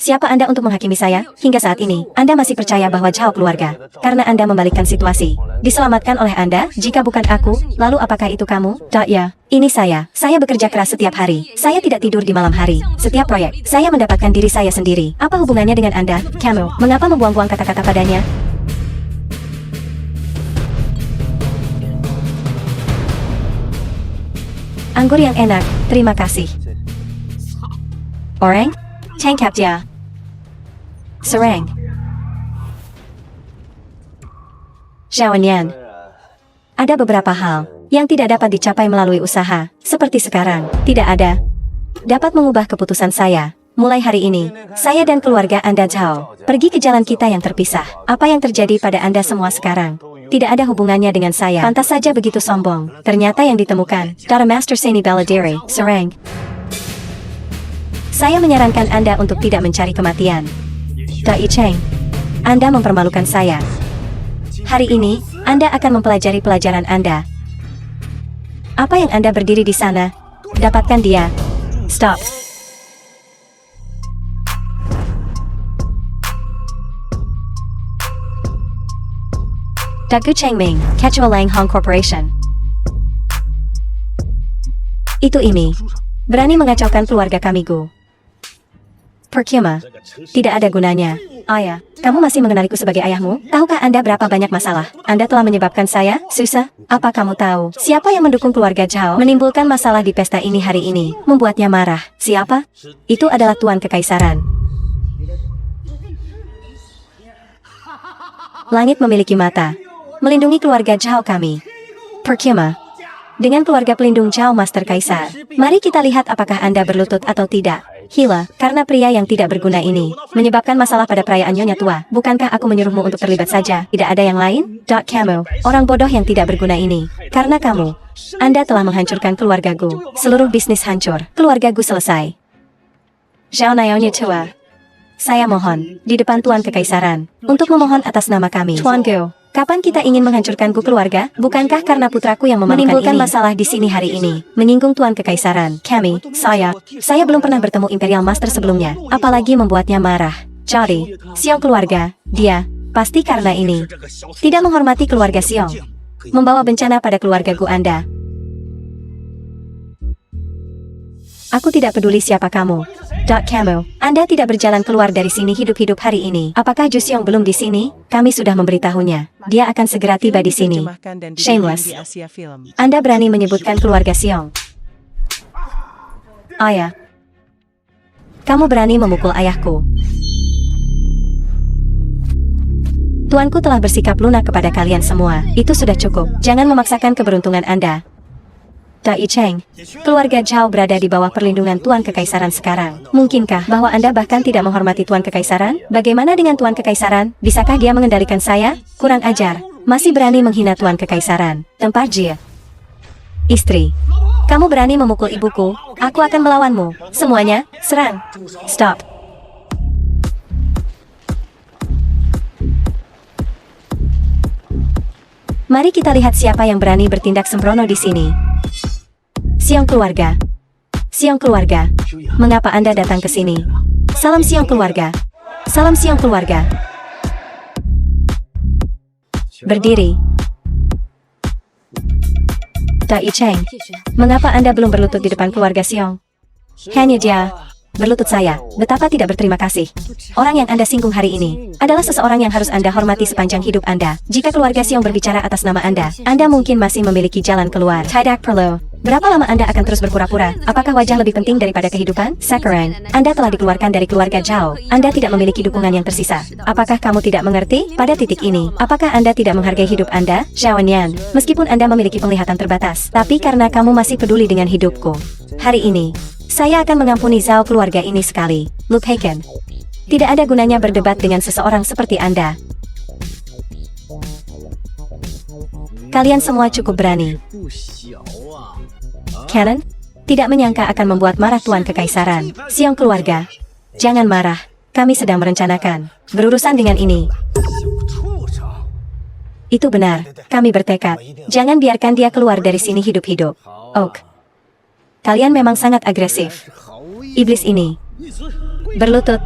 Siapa Anda untuk menghakimi saya? Hingga saat ini, Anda masih percaya bahwa Zhao keluarga. Karena Anda membalikkan situasi. Diselamatkan oleh Anda, jika bukan aku, lalu apakah itu kamu? Ya, ini saya. Saya bekerja keras setiap hari. Saya tidak tidur di malam hari. Setiap proyek, saya mendapatkan diri saya sendiri. Apa hubungannya dengan Anda? Kamu, mengapa membuang-buang kata-kata padanya? Anggur yang enak, terima kasih. Orang? Tangkap dia. Serang. Zhao Anian. Ada beberapa hal yang tidak dapat dicapai melalui usaha. Seperti sekarang, tidak ada dapat mengubah keputusan saya. Mulai hari ini, saya dan keluarga Anda Zhao pergi ke jalan kita yang terpisah. Apa yang terjadi pada Anda semua sekarang tidak ada hubungannya dengan saya. Pantas saja begitu sombong. Ternyata yang ditemukan, Dara Master Seni Baladiri, Serang. Saya menyarankan Anda untuk tidak mencari kematian. Dai Cheng, Anda mempermalukan saya. Hari ini, Anda akan mempelajari pelajaran Anda. Apa yang Anda berdiri di sana? Dapatkan dia. Stop. Dagu Chengming, Ketua Lang Hong Corporation. Itu ini. Berani mengacaukan keluarga kami, Gu. Percuma. Tidak ada gunanya. Ayah, kamu masih mengenaliku sebagai ayahmu? Tahukah Anda berapa banyak masalah Anda telah menyebabkan saya? Susah. Apa kamu tahu? Siapa yang mendukung keluarga Zhao menimbulkan masalah di pesta ini hari ini? Membuatnya marah. Siapa? Itu adalah Tuan Kekaisaran. Langit memiliki mata. Melindungi keluarga Zhao kami. Percuma. Dengan keluarga pelindung Zhao Master Kaisar, mari kita lihat apakah Anda berlutut atau tidak. Hila, karena pria yang tidak berguna ini menyebabkan masalah pada perayaan Nyonya Tua. Bukankah aku menyuruhmu untuk terlibat saja? Tidak ada yang lain? Kamu, orang bodoh yang tidak berguna ini. Karena kamu, Anda telah menghancurkan keluargaku. Seluruh bisnis hancur. Keluargaku selesai. Zhao Nyonya Tua. Saya mohon, di depan Tuan Kekaisaran, untuk memohon atas nama kami. Tuan Go, kapan kita ingin menghancurkanku keluarga? Bukankah karena putraku yang menimbulkan masalah di sini hari ini? Menyinggung Tuan Kekaisaran. Kami, saya belum pernah bertemu Imperial Master sebelumnya, apalagi membuatnya marah. Jadi, Siong keluarga, dia, pasti karena ini. Tidak menghormati keluarga Siong. Membawa bencana pada keluargaku Anda. Aku tidak peduli siapa kamu. Kamu, Anda tidak berjalan keluar dari sini hidup-hidup hari ini. Apakah Ju Seong belum di sini? Kami sudah memberitahunya. Dia akan segera tiba di sini. Shameless. Anda berani menyebutkan keluarga Seong. Ayah. Kamu berani memukul ayahku. Tuanku telah bersikap lunak kepada kalian semua. Itu sudah cukup. Jangan memaksakan keberuntungan Anda. Dai Cheng, keluarga Zhao berada di bawah perlindungan Tuan Kekaisaran sekarang. Mungkinkah bahwa Anda bahkan tidak menghormati Tuan Kekaisaran? Bagaimana dengan Tuan Kekaisaran? Bisakah dia mengendalikan saya? Kurang ajar. Masih berani menghina Tuan Kekaisaran. Tempat Jia. Istri. Kamu berani memukul ibuku? Aku akan melawanmu. Semuanya, serang. Stop. Mari kita lihat siapa yang berani bertindak sembrono di sini. Siong keluarga. Siong keluarga. Mengapa Anda datang ke sini? Salam Siong keluarga. Salam Siong keluarga. Berdiri. Dai Cheng. Mengapa Anda belum berlutut di depan keluarga Siong? Hanya dia. Berlutut saya, betapa tidak berterima kasih. Orang yang Anda singgung hari ini adalah seseorang yang harus Anda hormati sepanjang hidup Anda. Jika keluarga Siong berbicara atas nama Anda mungkin masih memiliki jalan keluar. Tidak perlu. Berapa lama Anda akan terus berpura-pura? Apakah wajah lebih penting daripada kehidupan? Sakurang, Anda telah dikeluarkan dari keluarga Zhao. Anda tidak memiliki dukungan yang tersisa. Apakah kamu tidak mengerti? Pada titik ini, apakah Anda tidak menghargai hidup Anda? Zhao Nian, meskipun Anda memiliki penglihatan terbatas, tapi karena kamu masih peduli dengan hidupku. Hari ini, saya akan mengampuni Zhao keluarga ini sekali. Luke Haken. Tidak ada gunanya berdebat dengan seseorang seperti Anda. Kalian semua cukup berani. Canon, tidak menyangka akan membuat marah Tuan Kekaisaran. Siong keluarga, jangan marah. Kami sedang merencanakan berurusan dengan ini. Itu benar. Kami bertekad. Jangan biarkan dia keluar dari sini hidup-hidup. Oak. Kalian memang sangat agresif. Iblis ini. Berlutut.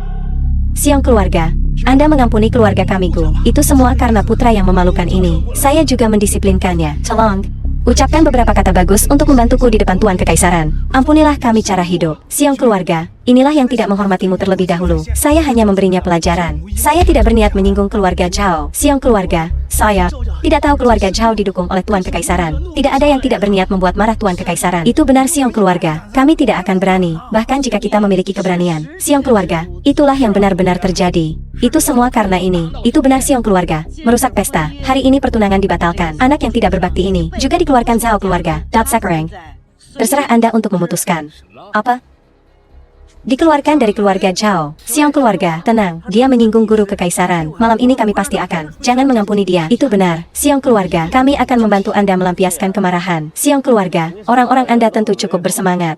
Siong keluarga. Anda mengampuni keluarga kami, Gu. Itu semua karena putra yang memalukan ini. Saya juga mendisiplinkannya. Tolong. Ucapkan beberapa kata bagus untuk membantuku di depan Tuan Kekaisaran. Ampunilah kami cara hidup. Siong keluarga, inilah yang tidak menghormatimu terlebih dahulu. Saya hanya memberinya pelajaran. Saya tidak berniat menyinggung keluarga Zhao. Siong keluarga, saya tidak tahu keluarga Zhao didukung oleh Tuan Kekaisaran. Tidak ada yang tidak berniat membuat marah Tuan Kekaisaran. Itu benar Siong keluarga. Kami tidak akan berani, bahkan jika kita memiliki keberanian. Siong keluarga, itulah yang benar-benar terjadi. Itu semua karena ini. Itu benar Siong keluarga. Merusak pesta. Hari ini pertunangan dibatalkan. Anak yang tidak berbakti ini juga dikeluarkan Zhao keluarga. Sakurang. Terserah Anda untuk memutuskan. Apa? Dikeluarkan dari keluarga Zhao. Siong keluarga, tenang. Dia menyinggung guru kekaisaran. Malam ini kami pasti akan. Jangan mengampuni dia. Itu benar. Siong keluarga, kami akan membantu Anda melampiaskan kemarahan. Siong keluarga, orang-orang Anda tentu cukup bersemangat.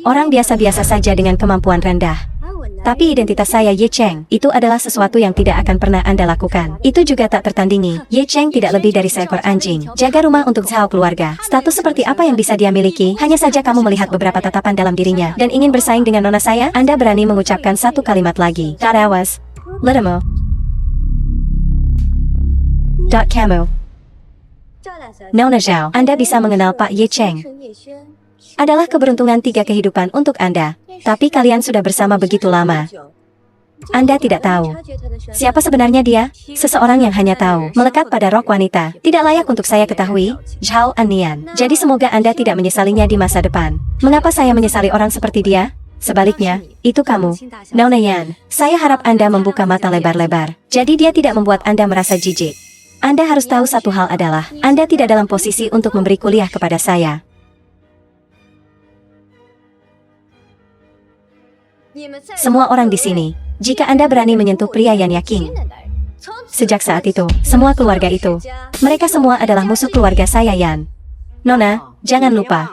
Orang biasa-biasa saja dengan kemampuan rendah. Tapi identitas saya Ye Cheng, itu adalah sesuatu yang tidak akan pernah Anda lakukan. Itu juga tak tertandingi. Ye Cheng tidak lebih dari seekor anjing. Jaga rumah untuk Zhao keluarga. Status seperti apa yang bisa dia miliki? Hanya saja kamu melihat beberapa tatapan dalam dirinya, dan ingin bersaing dengan nona saya? Anda berani mengucapkan satu kalimat lagi. Awas. Letamo. Kamu. Nona Zhao, Anda bisa mengenal Pak Ye Cheng. Adalah keberuntungan 3 kehidupan untuk Anda. Tapi kalian sudah bersama begitu lama. Anda tidak tahu. Siapa sebenarnya dia? Seseorang yang hanya tahu melekat pada rok wanita. Tidak layak untuk saya ketahui. Zhao Anian. Jadi semoga Anda tidak menyesalinya di masa depan. Mengapa saya menyesali orang seperti dia? Sebaliknya, itu kamu. Nona Yan. Saya harap Anda membuka mata lebar-lebar. Jadi dia tidak membuat Anda merasa jijik. Anda harus tahu satu hal adalah, Anda tidak dalam posisi untuk memberi kuliah kepada saya. Semua orang di sini, jika Anda berani menyentuh pria yang yakin. Sejak saat itu, semua keluarga itu, mereka semua adalah musuh keluarga saya Yan. Nona, jangan lupa.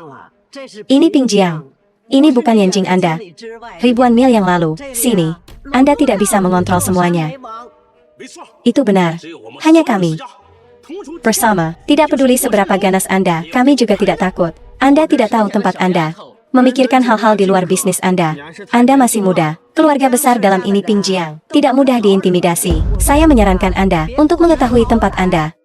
Ini Ping Jiang. Ini bukan Yanjing Anda. Ribuan mil yang lalu, sini. Anda tidak bisa mengontrol semuanya. Itu benar. Hanya kami. Bersama, tidak peduli seberapa ganas Anda, kami juga tidak takut. Anda tidak tahu tempat Anda. Memikirkan hal-hal di luar bisnis Anda. Anda masih muda. Keluarga besar dalam ini Ping Jiang. Tidak mudah diintimidasi. Saya menyarankan Anda untuk mengetahui tempat Anda.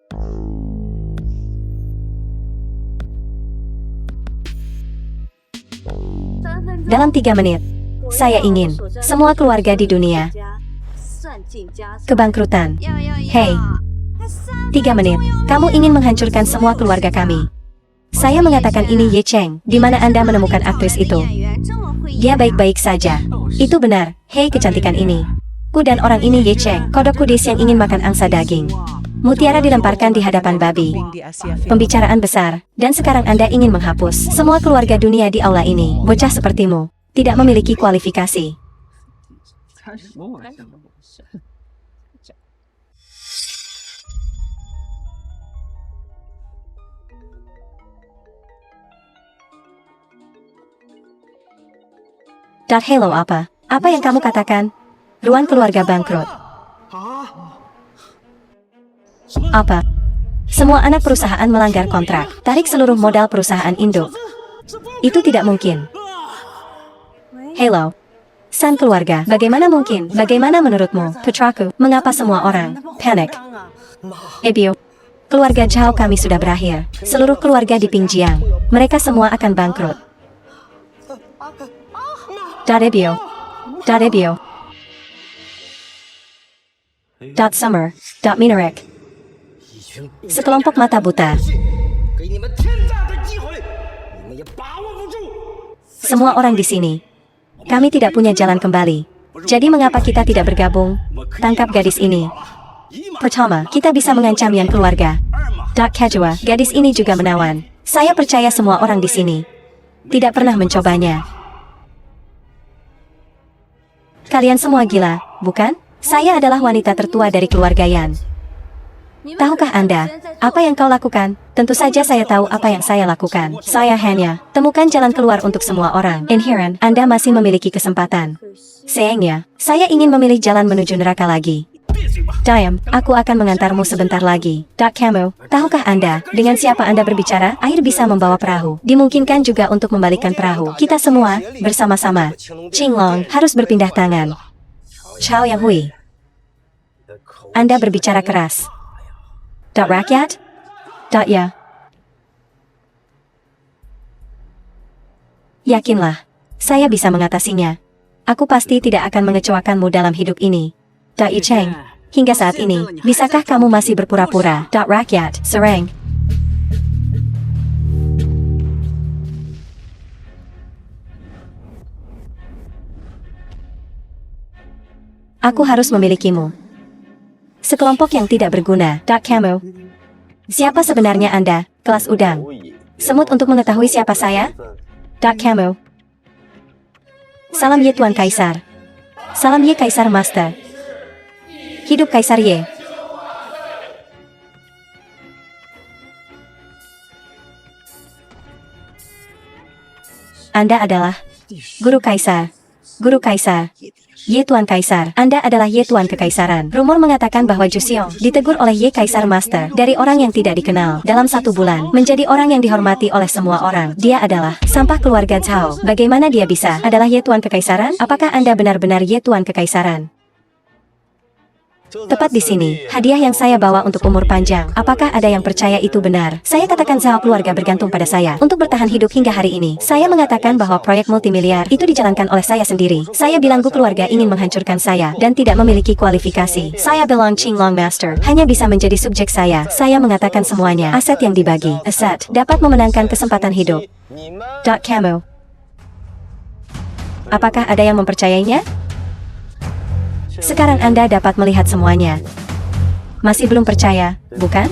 Dalam 3 menit, saya ingin semua keluarga di dunia kebangkrutan. Hei, 3 menit. Kamu ingin menghancurkan semua keluarga kami. Saya mengatakan ini Ye Cheng, di mana Anda menemukan aktris itu. Dia baik-baik saja. Itu benar. Hei kecantikan ini. Ku dan orang ini Ye Cheng, kodok kudis yang ingin makan angsa daging. Mutiara dilemparkan di hadapan babi. Pembicaraan besar. Dan sekarang Anda ingin menghapus semua keluarga dunia di aula ini. Bocah sepertimu tidak memiliki kualifikasi. Hello apa? Apa yang kamu katakan? Ruang keluarga bangkrut. Apa? Semua anak perusahaan melanggar kontrak. Tarik seluruh modal perusahaan induk. Itu tidak mungkin. Hello. San keluarga, bagaimana mungkin? Bagaimana menurutmu, putraku? Mengapa semua orang panik? Ebio. Keluarga Zhao kami sudah berakhir. Seluruh keluarga di Ping Jiang. Mereka semua akan bangkrut. Ebio. Ebio. Summer. Minarek. Sekelompok mata buta. Semua orang di sini. Kami tidak punya jalan kembali. Jadi mengapa kita tidak bergabung? Tangkap gadis ini. Pertama, kita bisa mengancam yang keluarga. Kedua, gadis ini juga menawan. Saya percaya semua orang di sini tidak pernah mencobanya. Kalian semua gila, bukan? Saya adalah wanita tertua dari keluarga Yan. Tahukah Anda, apa yang kau lakukan? Tentu saja saya tahu apa yang saya lakukan. Saya hanya temukan jalan keluar untuk semua orang. Inherent, Anda masih memiliki kesempatan. Sayangnya, saya ingin memilih jalan menuju neraka lagi. Diam, aku akan mengantarmu sebentar lagi. Kamu, tahukah Anda, dengan siapa Anda berbicara? Air bisa membawa perahu. Dimungkinkan juga untuk membalikkan perahu. Kita semua, bersama-sama. Qinglong, harus berpindah tangan. Chao Yang Hui. Anda berbicara keras. Rakyat? Ya. Yakinlah, saya bisa mengatasinya. Aku pasti tidak akan mengecewakanmu dalam hidup ini. Yi Cheng. Hingga saat ini, bisakah kamu masih berpura-pura? Rakyat, serang. Aku harus memilikimu. Sekelompok yang tidak berguna. Kamu. Siapa sebenarnya Anda? Kelas udang. Semut untuk mengetahui siapa saya? Kamu. Salam Ye Tuan Kaisar. Salam Ye Kaisar Master. Hidup Kaisar Ye. Anda adalah Guru Kaisar. Guru Kaisar. Ye Tuan Kaisar, Anda adalah Ye Tuan Kekaisaran. Rumor mengatakan bahwa Ju Xiong ditegur oleh Ye Kaisar Master dari orang yang tidak dikenal dalam 1 bulan menjadi orang yang dihormati oleh semua orang. Dia adalah sampah keluarga Zhao. Bagaimana dia bisa adalah Ye Tuan Kekaisaran? Apakah Anda benar-benar Ye Tuan Kekaisaran? Tepat di sini, hadiah yang saya bawa untuk umur panjang. Apakah ada yang percaya itu benar? Saya katakan Zhao keluarga bergantung pada saya untuk bertahan hidup hingga hari ini. Saya mengatakan bahwa proyek multimiliar itu dijalankan oleh saya sendiri. Saya bilang Gu keluarga ingin menghancurkan saya dan tidak memiliki kualifikasi. Saya bilang Qinglong Master hanya bisa menjadi subjek saya. Saya mengatakan semuanya. Aset yang dibagi. Aset dapat memenangkan kesempatan hidup. Kamu. Apakah ada yang mempercayainya? Sekarang Anda dapat melihat semuanya. Masih belum percaya, bukan?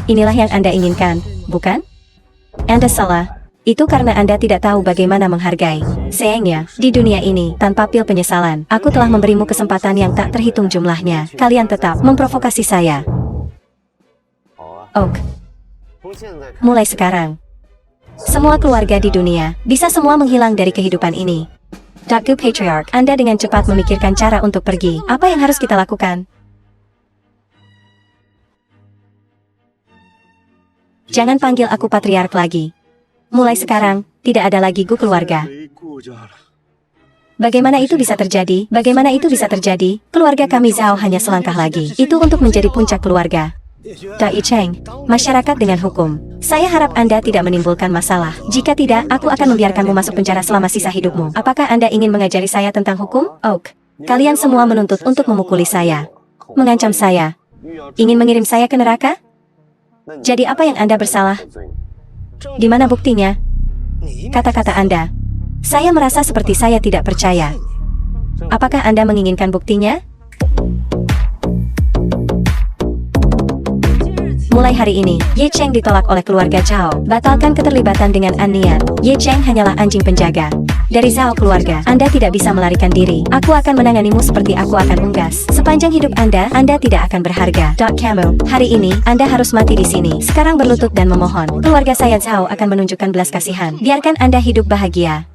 Inilah yang Anda inginkan, bukan? Anda salah. Itu karena Anda tidak tahu bagaimana menghargai. Sayangnya, di dunia ini, tanpa pil penyesalan, aku telah memberimu kesempatan yang tak terhitung jumlahnya. Kalian tetap memprovokasi saya. Oak. Mulai sekarang, semua keluarga di dunia, bisa semua menghilang dari kehidupan ini. Daku Patriarch, Anda dengan cepat memikirkan cara untuk pergi. Apa yang harus kita lakukan? Jangan panggil aku Patriarch lagi. Mulai sekarang, tidak ada lagi Gu keluarga. Bagaimana itu bisa terjadi? Bagaimana itu bisa terjadi? Keluarga kami Zhao hanya selangkah lagi. Itu untuk menjadi puncak keluarga. Dai Cheng, masyarakat dengan hukum. Saya harap Anda tidak menimbulkan masalah. Jika tidak, aku akan membiarkanmu masuk penjara selama sisa hidupmu. Apakah Anda ingin mengajari saya tentang hukum? Oak. Kalian semua menuntut untuk memukuli saya. Mengancam saya. Ingin mengirim saya ke neraka? Jadi apa yang Anda bersalah? Di mana buktinya? Kata-kata Anda. Saya merasa seperti saya tidak percaya. Apakah Anda menginginkan buktinya? Mulai hari ini, Ye Cheng ditolak oleh keluarga Zhao. Batalkan keterlibatan dengan An Nian. Ye Cheng hanyalah anjing penjaga. Dari Zhao keluarga, Anda tidak bisa melarikan diri. Aku akan menanganimu seperti aku akan unggas. Sepanjang hidup Anda tidak akan berharga. Kamu, hari ini, Anda harus mati di sini. Sekarang berlutut dan memohon. Keluarga saya Zhao akan menunjukkan belas kasihan. Biarkan Anda hidup bahagia.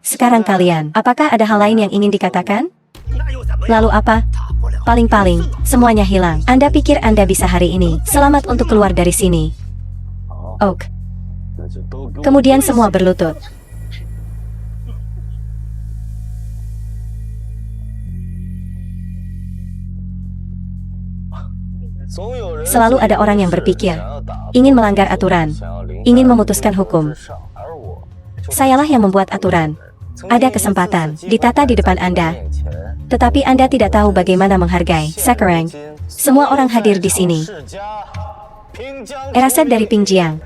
Sekarang kalian, apakah ada hal lain yang ingin dikatakan? Lalu apa? Paling-paling, semuanya hilang. Anda pikir Anda bisa hari ini. Selamat untuk keluar dari sini. Oak. Kemudian semua berlutut. Selalu ada orang yang berpikir, ingin melanggar aturan, ingin memutuskan hukum. Sayalah yang membuat aturan. Ada kesempatan, ditata di depan Anda. Tetapi Anda tidak tahu bagaimana menghargai. Sekarang, semua orang hadir di sini. Eraset dari Pingjiang.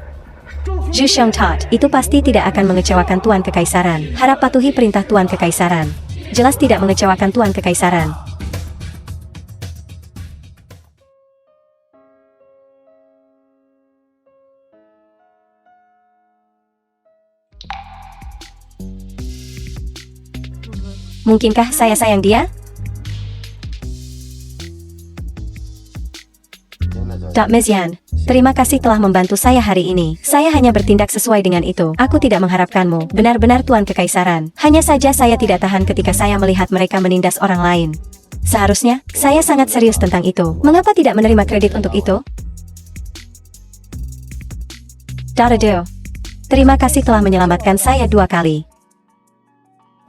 Zhu Xiongtat, itu pasti tidak akan mengecewakan Tuan Kekaisaran. Harap patuhi perintah Tuan Kekaisaran. Jelas tidak mengecewakan Tuan Kekaisaran. Mungkinkah saya sayang dia? Dok Mezian, terima kasih telah membantu saya hari ini. Saya hanya bertindak sesuai dengan itu. Aku tidak mengharapkanmu, benar-benar Tuan Kekaisaran. Hanya saja saya tidak tahan ketika saya melihat mereka menindas orang lain. Seharusnya, saya sangat serius tentang itu. Mengapa tidak menerima kredit untuk itu? Darado, terima kasih telah menyelamatkan saya 2 kali.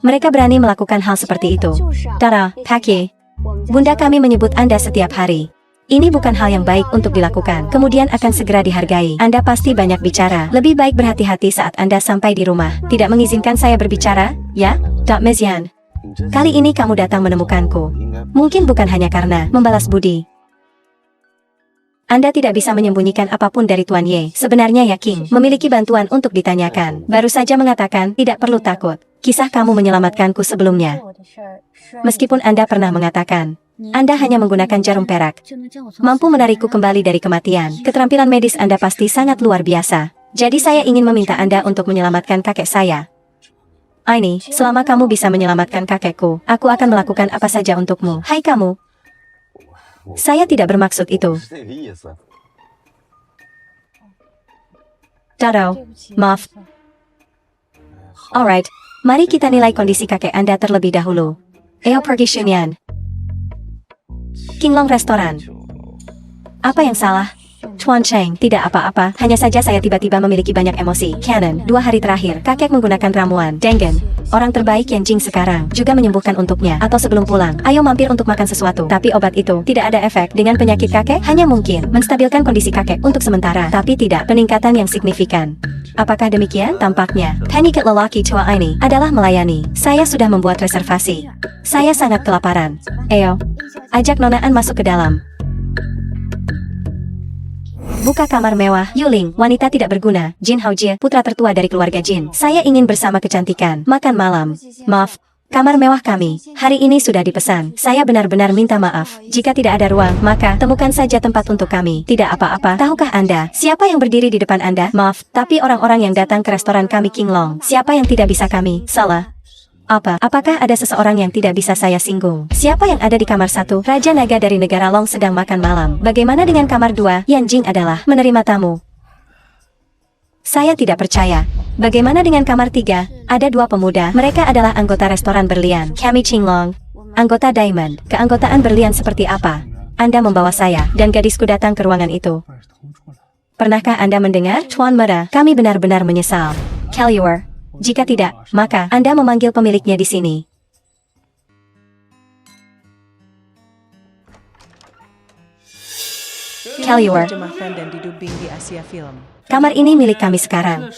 Mereka berani melakukan hal seperti itu. Dara, Paki, Bunda kami menyebut Anda setiap hari. Ini bukan hal yang baik untuk dilakukan. Kemudian akan segera dihargai. Anda pasti banyak bicara. Lebih baik berhati-hati saat Anda sampai di rumah. Tidak mengizinkan saya berbicara, ya? Dok Mezian. Kali ini kamu datang menemukanku. Mungkin bukan hanya karena membalas budi. Anda tidak bisa menyembunyikan apapun dari Tuan Ye. Sebenarnya yakin, memiliki bantuan untuk ditanyakan. Baru saja mengatakan, tidak perlu takut. Kisah kamu menyelamatkanku sebelumnya. Meskipun Anda pernah mengatakan, Anda hanya menggunakan jarum perak. Mampu menarikku kembali dari kematian. Keterampilan medis Anda pasti sangat luar biasa. Jadi saya ingin meminta Anda untuk menyelamatkan kakek saya. Aini, selama kamu bisa menyelamatkan kakekku, aku akan melakukan apa saja untukmu. Hai kamu. Saya tidak bermaksud itu. Darau, maaf. Alright, mari kita nilai kondisi kakek Anda terlebih dahulu. Ayo pergi Shunyan. Qinglong Restoran. Apa yang salah? Tuan Cheng, tidak apa-apa, hanya saja saya tiba-tiba memiliki banyak emosi. Canon, 2 hari terakhir, kakek menggunakan ramuan Dengen. Orang terbaik yang Jing sekarang, juga menyembuhkan untuknya, atau sebelum pulang. Ayo mampir untuk makan sesuatu. Tapi obat itu, tidak ada efek dengan penyakit kakek, hanya mungkin menstabilkan kondisi kakek untuk sementara, tapi tidak peningkatan yang signifikan. Apakah demikian? Tampaknya, teknik lelaki tua ini adalah melayani. Saya sudah membuat reservasi. Saya sangat kelaparan. Ayo, ajak Nonaan masuk ke dalam. Buka kamar mewah. Yuling, wanita tidak berguna. Jin Haojie, putra tertua dari keluarga Jin. Saya ingin bersama kecantikan. Makan malam. Maaf, kamar mewah kami hari ini sudah dipesan. Saya benar-benar minta maaf. Jika tidak ada ruang, maka temukan saja tempat untuk kami. Tidak apa-apa. Tahukah Anda, siapa yang berdiri di depan Anda? Maaf, tapi orang-orang yang datang ke restoran kami Qinglong. Siapa yang tidak bisa kami? Salah. Apakah ada seseorang yang tidak bisa saya singgung? Siapa yang ada di kamar 1? Raja Naga dari negara Long sedang makan malam. Bagaimana dengan kamar 2? Yan Jing adalah menerima tamu. Saya tidak percaya. Bagaimana dengan kamar 3? Ada 2 pemuda. Mereka adalah anggota restoran berlian. Kami Qinglong, anggota Diamond. Keanggotaan berlian seperti apa? Anda membawa saya dan gadisku datang ke ruangan itu. Pernahkah Anda mendengar? Tuan Mera, kami benar-benar menyesal. Kaluar. Jika tidak, maka Anda memanggil pemiliknya di sini. Kaluar. Kamar ini milik kami sekarang.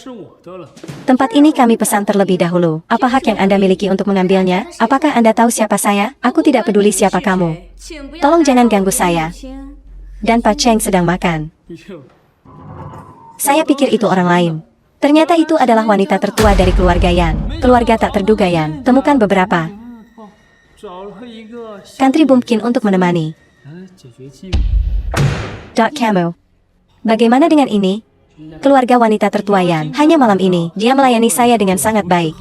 Tempat ini kami pesan terlebih dahulu. Apa hak yang Anda miliki untuk mengambilnya? Apakah Anda tahu siapa saya? Aku tidak peduli siapa kamu. Tolong jangan ganggu saya. Dan Pak Cheng sedang makan. Saya pikir itu orang lain. Ternyata itu adalah wanita tertua dari keluarga Yan. Keluarga tak terduga Yan. Temukan beberapa country bumpkin untuk menemani. Kamu. Bagaimana dengan ini? Keluarga wanita tertua Yan. Hanya malam ini, dia melayani saya dengan sangat baik.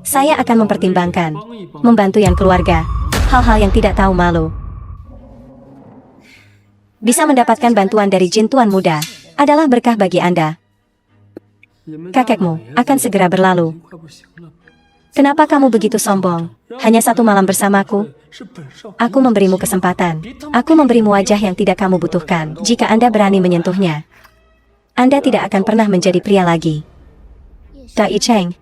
Saya akan mempertimbangkan membantu Yan keluarga. Hal-hal yang tidak tahu malu. Bisa mendapatkan bantuan dari Jin Tuan Muda adalah berkah bagi Anda. Kakekmu akan segera berlalu. Kenapa kamu begitu sombong? Hanya 1 malam bersamaku. Aku memberimu kesempatan. Aku memberimu wajah yang tidak kamu butuhkan. Jika Anda berani menyentuhnya, Anda tidak akan pernah menjadi pria lagi. Dai Cheng,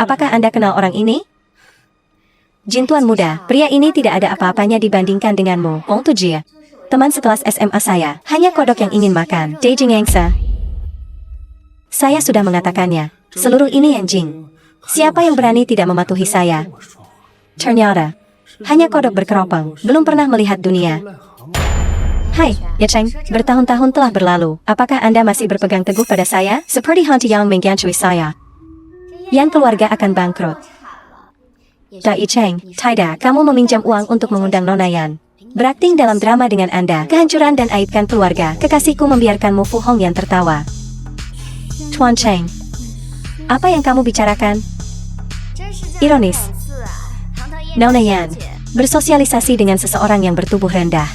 apakah Anda kenal orang ini? Jin Tuan Muda, pria ini tidak ada apa-apanya dibandingkan denganmu. Ong Tujie, teman sekelas SMA saya. Hanya kodok yang ingin makan. Dai Jing Yangsa. Saya sudah mengatakannya. Seluruh ini Yan Jing. Siapa yang berani tidak mematuhi saya? Ternyata, hanya kodok berkeropang, belum pernah melihat dunia. Hai, Ya Cheng, bertahun-tahun telah berlalu. Apakah Anda masih berpegang teguh pada saya? Seperti hantu yang menggantui saya. Yang keluarga akan bangkrut. Dai Cheng, tidak, kamu meminjam uang untuk mengundang Nona Yan. Berakting dalam drama dengan Anda, kehancuran dan aibkan keluarga. Kekasihku membiarkanmu Fu Hong yang tertawa. Tuan Cheng, apa yang kamu bicarakan? Ironis. Nona Yan, bersosialisasi dengan seseorang yang bertubuh rendah.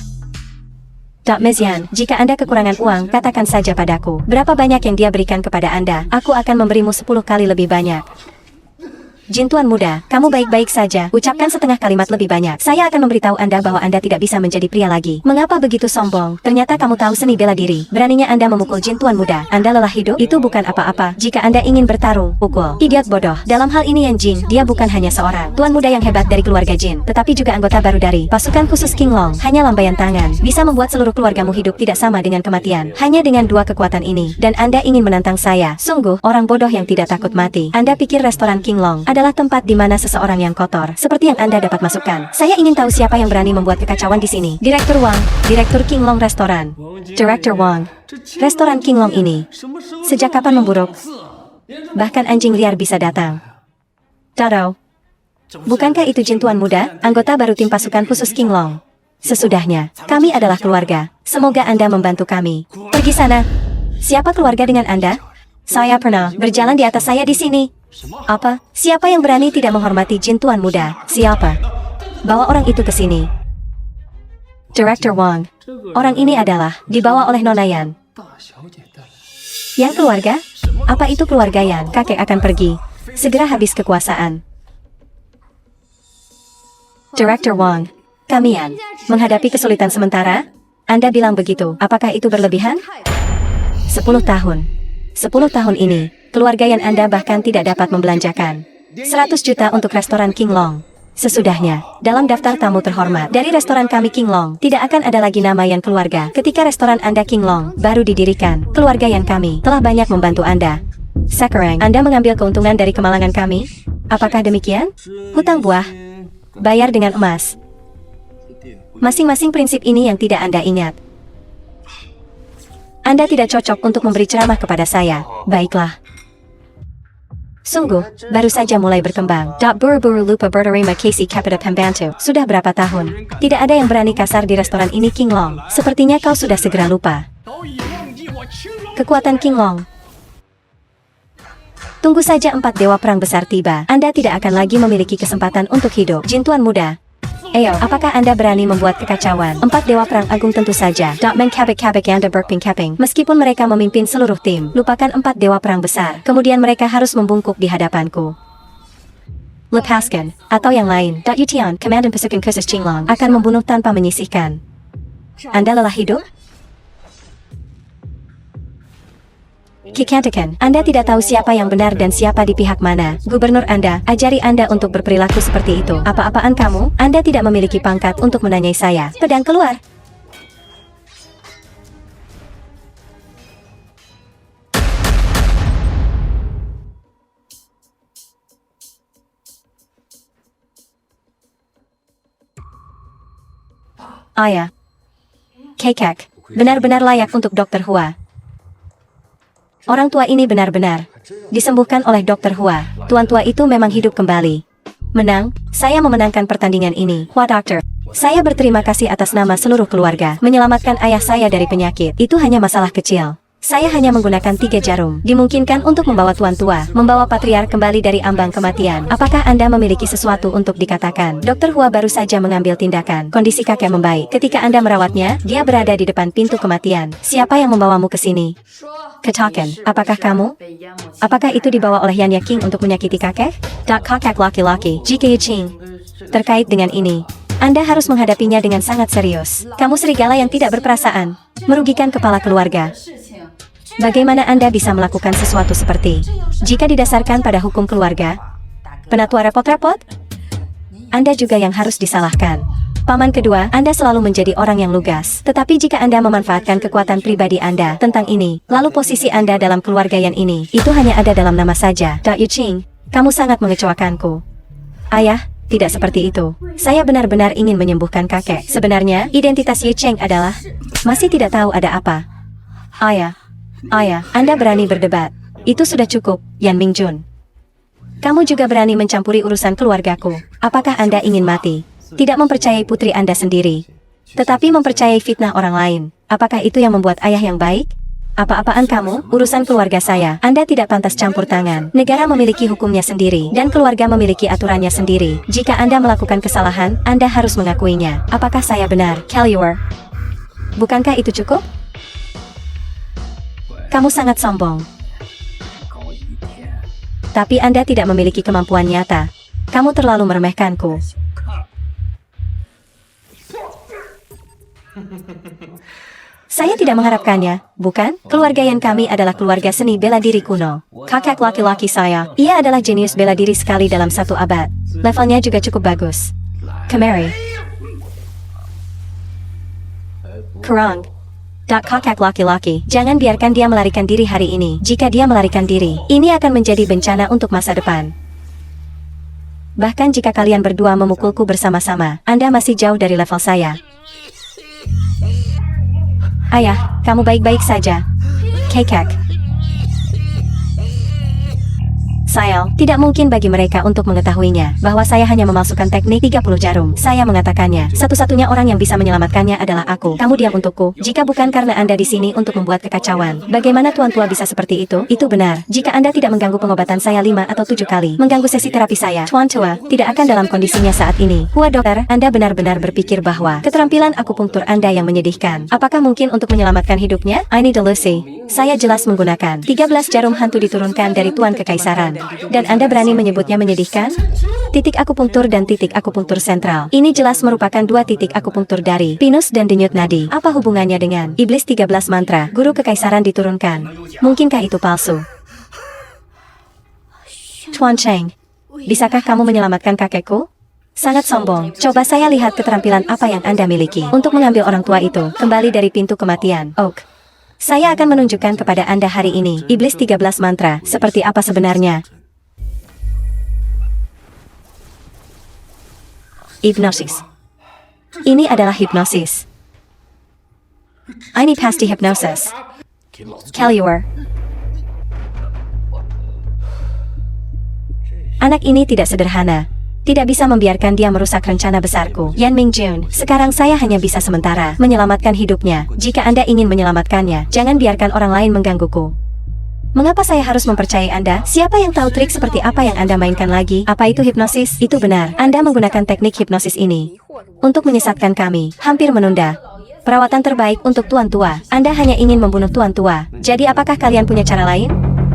Dok Mezian, jika Anda kekurangan uang, katakan saja padaku. Berapa banyak yang dia berikan kepada Anda? Aku akan memberimu 10 kali lebih banyak. Jin Tuan Muda, kamu baik-baik saja. Ucapkan setengah kalimat lebih banyak. Saya akan memberitahu Anda bahwa Anda tidak bisa menjadi pria lagi. Mengapa begitu sombong? Ternyata kamu tahu seni bela diri. Beraninya Anda memukul Jin Tuan Muda. Anda lelah hidup? Itu bukan apa-apa. Jika Anda ingin bertarung, pukul. Idiot bodoh. Dalam hal ini Yan Jin, dia bukan hanya seorang Tuan Muda yang hebat dari keluarga Jin, tetapi juga anggota baru dari pasukan khusus Qinglong. Hanya lambaian tangan bisa membuat seluruh keluargamu hidup tidak sama dengan kematian. Hanya dengan 2 kekuatan ini. Dan Anda ingin menantang saya. Sungguh, orang bodoh yang tidak takut mati. Anda pikir restoran Qinglong adalah tempat di mana seseorang yang kotor, seperti yang Anda dapat masukkan. Saya ingin tahu siapa yang berani membuat kekacauan di sini. Direktur Wang, Direktur Qinglong Restoran. Director Wang, restoran Qinglong ini sejak kapan memburuk? Bahkan anjing liar bisa datang. Taro, bukankah itu Jin Tuan Muda, anggota baru tim pasukan khusus Qinglong? Sesudahnya, kami adalah keluarga. Semoga Anda membantu kami. Pergi sana. Siapa keluarga dengan Anda? Saya pernah berjalan di atas saya di sini. Apa? Siapa yang berani tidak menghormati Jin Tuan Muda? Siapa? Bawa orang itu ke sini. Director Wang. Orang ini adalah dibawa oleh Nona Yan. Yang keluarga? Apa itu keluarga Yan? Kakek akan pergi. Segera habis kekuasaan. Director Wong, kamian, menghadapi kesulitan sementara? Anda bilang begitu, apakah itu berlebihan? 10 tahun. 10 tahun ini, keluarga yang Anda bahkan tidak dapat membelanjakan 100 juta untuk restoran King Long. Sesudahnya, dalam daftar tamu terhormat dari restoran kami King Long, tidak akan ada lagi nama Yan keluarga. Ketika restoran Anda King Long baru didirikan, keluarga Yan kami telah banyak membantu Anda. Sekarang, Anda mengambil keuntungan dari kemalangan kami? Apakah demikian? Hutang buah, bayar dengan emas. Masing-masing prinsip ini yang tidak Anda ingat. Anda tidak cocok untuk memberi ceramah kepada saya. Baiklah. Sungguh, baru saja mulai berkembang. Buru-buru lupa berterima kasih kepada pembantu. Sudah berapa tahun? Tidak ada yang berani kasar di restoran ini King Long. Sepertinya kau sudah segera lupa. Kekuatan King Long. Tunggu saja 4 dewa perang besar tiba. Anda tidak akan lagi memiliki kesempatan untuk hidup. Jin Tuan muda. Ayo, apakah Anda berani membuat kekacauan? 4 dewa perang agung tentu saja. Menkabik-kabik Anda berping-kaping. Meskipun mereka memimpin seluruh tim, lupakan 4 dewa perang besar. Kemudian mereka harus membungkuk di hadapanku. Lepaskan, atau yang lain. Yutian, Komandan Pasukan Khusus Qinglong, akan membunuh tanpa menyisihkan. Anda lelah hidup? Kikantakan, Anda tidak tahu siapa yang benar dan siapa di pihak mana. Gubernur Anda, ajari Anda untuk berperilaku seperti itu. Apa-apaan kamu? Anda tidak memiliki pangkat untuk menanyai saya. Pedang keluar. Ayah. Kekek, benar-benar layak untuk Dr. Hua. Orang tua ini benar-benar disembuhkan oleh Dr. Hua. Tuan tua itu memang hidup kembali. Menang, saya memenangkan pertandingan ini. Hua Dokter, saya berterima kasih atas nama seluruh keluarga. Menyelamatkan ayah saya dari penyakit, itu hanya masalah kecil. Saya hanya menggunakan 3 jarum. Dimungkinkan untuk membawa tuan tua, membawa patriark kembali dari ambang kematian. Apakah Anda memiliki sesuatu untuk dikatakan? Dr. Hua baru saja mengambil tindakan. Kondisi kakek membaik. Ketika Anda merawatnya, dia berada di depan pintu kematian. Siapa yang membawamu ke sini? Katakan, apakah kamu? Apakah itu dibawa oleh Yan Yaking untuk menyakiti kakek? Kakek laki-laki, Jika Yuching. Terkait dengan ini, Anda harus menghadapinya dengan sangat serius. Kamu serigala yang tidak berperasaan, merugikan kepala keluarga. Bagaimana Anda bisa melakukan sesuatu seperti jika didasarkan pada hukum keluarga? Penatua repot-repot? Anda juga yang harus disalahkan. Paman kedua, Anda selalu menjadi orang yang lugas. Tetapi jika Anda memanfaatkan kekuatan pribadi Anda tentang ini, lalu posisi Anda dalam keluarga yang ini, itu hanya ada dalam nama saja. Yuching, kamu sangat mengecewakanku. Ayah, tidak seperti itu. Saya benar-benar ingin menyembuhkan kakek. Sebenarnya, identitas Yuching adalah masih tidak tahu ada apa. Ayah, Anda berani berdebat. Itu sudah cukup, Yan Mingjun. Kamu juga berani mencampuri urusan keluargaku. Apakah Anda ingin mati? Tidak mempercayai putri Anda sendiri, tetapi mempercayai fitnah orang lain. Apakah itu yang membuat ayah yang baik? Apa-apaan kamu? Urusan keluarga saya. Anda tidak pantas campur tangan. Negara memiliki hukumnya sendiri, dan keluarga memiliki aturannya sendiri. Jika Anda melakukan kesalahan, Anda harus mengakuinya. Apakah saya benar, Kaluar? Bukankah itu cukup? Kamu sangat sombong. Tapi Anda tidak memiliki kemampuan nyata. Kamu terlalu meremehkanku. Saya tidak mengharapkannya, bukan? Keluarga yang kami adalah keluarga seni bela diri kuno. Kakek laki-laki saya, ia adalah jenius bela diri sekali dalam 1 abad. Levelnya juga cukup bagus. Kemari. Kurang. Kakek laki-laki, jangan biarkan dia melarikan diri hari ini. Jika dia melarikan diri, ini akan menjadi bencana untuk masa depan. Bahkan jika kalian berdua memukulku bersama-sama, Anda masih jauh dari level saya. Ayah, kamu baik-baik saja. Kekek. Sayang, tidak mungkin bagi mereka untuk mengetahuinya, bahwa saya hanya memalsukan teknik 30 jarum. Saya mengatakannya, satu-satunya orang yang bisa menyelamatkannya adalah aku. Kamu diam untukku, jika bukan karena Anda di sini untuk membuat kekacauan. Bagaimana Tuan Tua bisa seperti itu? Itu benar. Jika Anda tidak mengganggu pengobatan saya 5 atau 7 kali, mengganggu sesi terapi saya, Tuan Tua tidak akan dalam kondisinya saat ini. Hua Dokter, Anda benar-benar berpikir bahwa keterampilan akupunktur Anda yang menyedihkan. Apakah mungkin untuk menyelamatkan hidupnya? I need a Lucy. Saya jelas menggunakan 13 jarum hantu diturunkan dari Tuan Kekaisaran. Dan Anda berani menyebutnya menyedihkan? Titik akupunktur dan titik akupunktur sentral. Ini jelas merupakan dua titik akupunktur dari pinus dan denyut nadi. Apa hubungannya dengan iblis 13 mantra, guru kekaisaran diturunkan? Mungkinkah itu palsu? Tuan Cheng, bisakah kamu menyelamatkan kakekku? Sangat sombong. Coba saya lihat keterampilan apa yang Anda miliki untuk mengambil orang tua itu kembali dari pintu kematian. Oak. Saya akan menunjukkan kepada Anda hari ini, iblis 13 mantra, seperti apa sebenarnya. Hipnosis. Ini adalah hipnosis. Ini pasti hipnosis. Kelliwer. Anak ini tidak sederhana. Tidak bisa membiarkan dia merusak rencana besarku. Yan Mingjun, sekarang saya hanya bisa sementara menyelamatkan hidupnya. Jika Anda ingin menyelamatkannya, jangan biarkan orang lain menggangguku. Mengapa saya harus mempercayai Anda? Siapa yang tahu trik seperti apa yang Anda mainkan lagi? Apa itu hipnosis? Itu benar. Anda menggunakan teknik hipnosis ini untuk menyesatkan kami. Hampir menunda perawatan terbaik untuk Tuan Tua. Anda hanya ingin membunuh Tuan Tua. Jadi apakah kalian punya cara lain?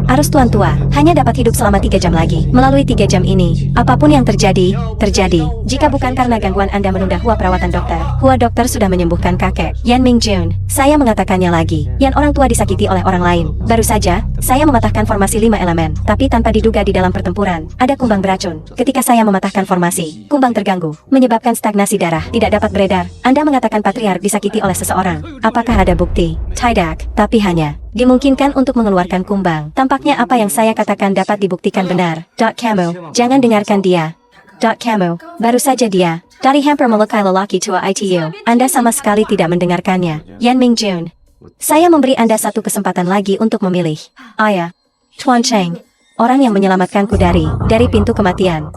Arus Tuan Tua hanya dapat hidup selama 3 jam lagi. Melalui 3 jam ini, apapun yang terjadi, terjadi. Jika bukan karena gangguan Anda menunda Hua perawatan dokter, Hua dokter sudah menyembuhkan kakek. Yan Mingjun, saya mengatakannya lagi. Yan orang tua disakiti oleh orang lain. Baru saja, saya mematahkan formasi 5 elemen, tapi tanpa diduga di dalam pertempuran, ada kumbang beracun. Ketika saya mematahkan formasi, kumbang terganggu, menyebabkan stagnasi darah, tidak dapat beredar. Anda mengatakan patriark disakiti oleh seseorang. Apakah ada bukti? Tidak, tapi hanya dimungkinkan untuk mengeluarkan kumbang. Tampaknya apa yang saya katakan dapat dibuktikan benar. Kamu, jangan dengarkan dia. Kamu, baru saja dia. Dari hamper melukai lelaki tua ITU. Anda sama sekali tidak mendengarkannya. Yan Mingjun, saya memberi Anda satu kesempatan lagi untuk memilih. Ayah, Tuan Cheng, orang yang menyelamatkanku dari pintu kematian.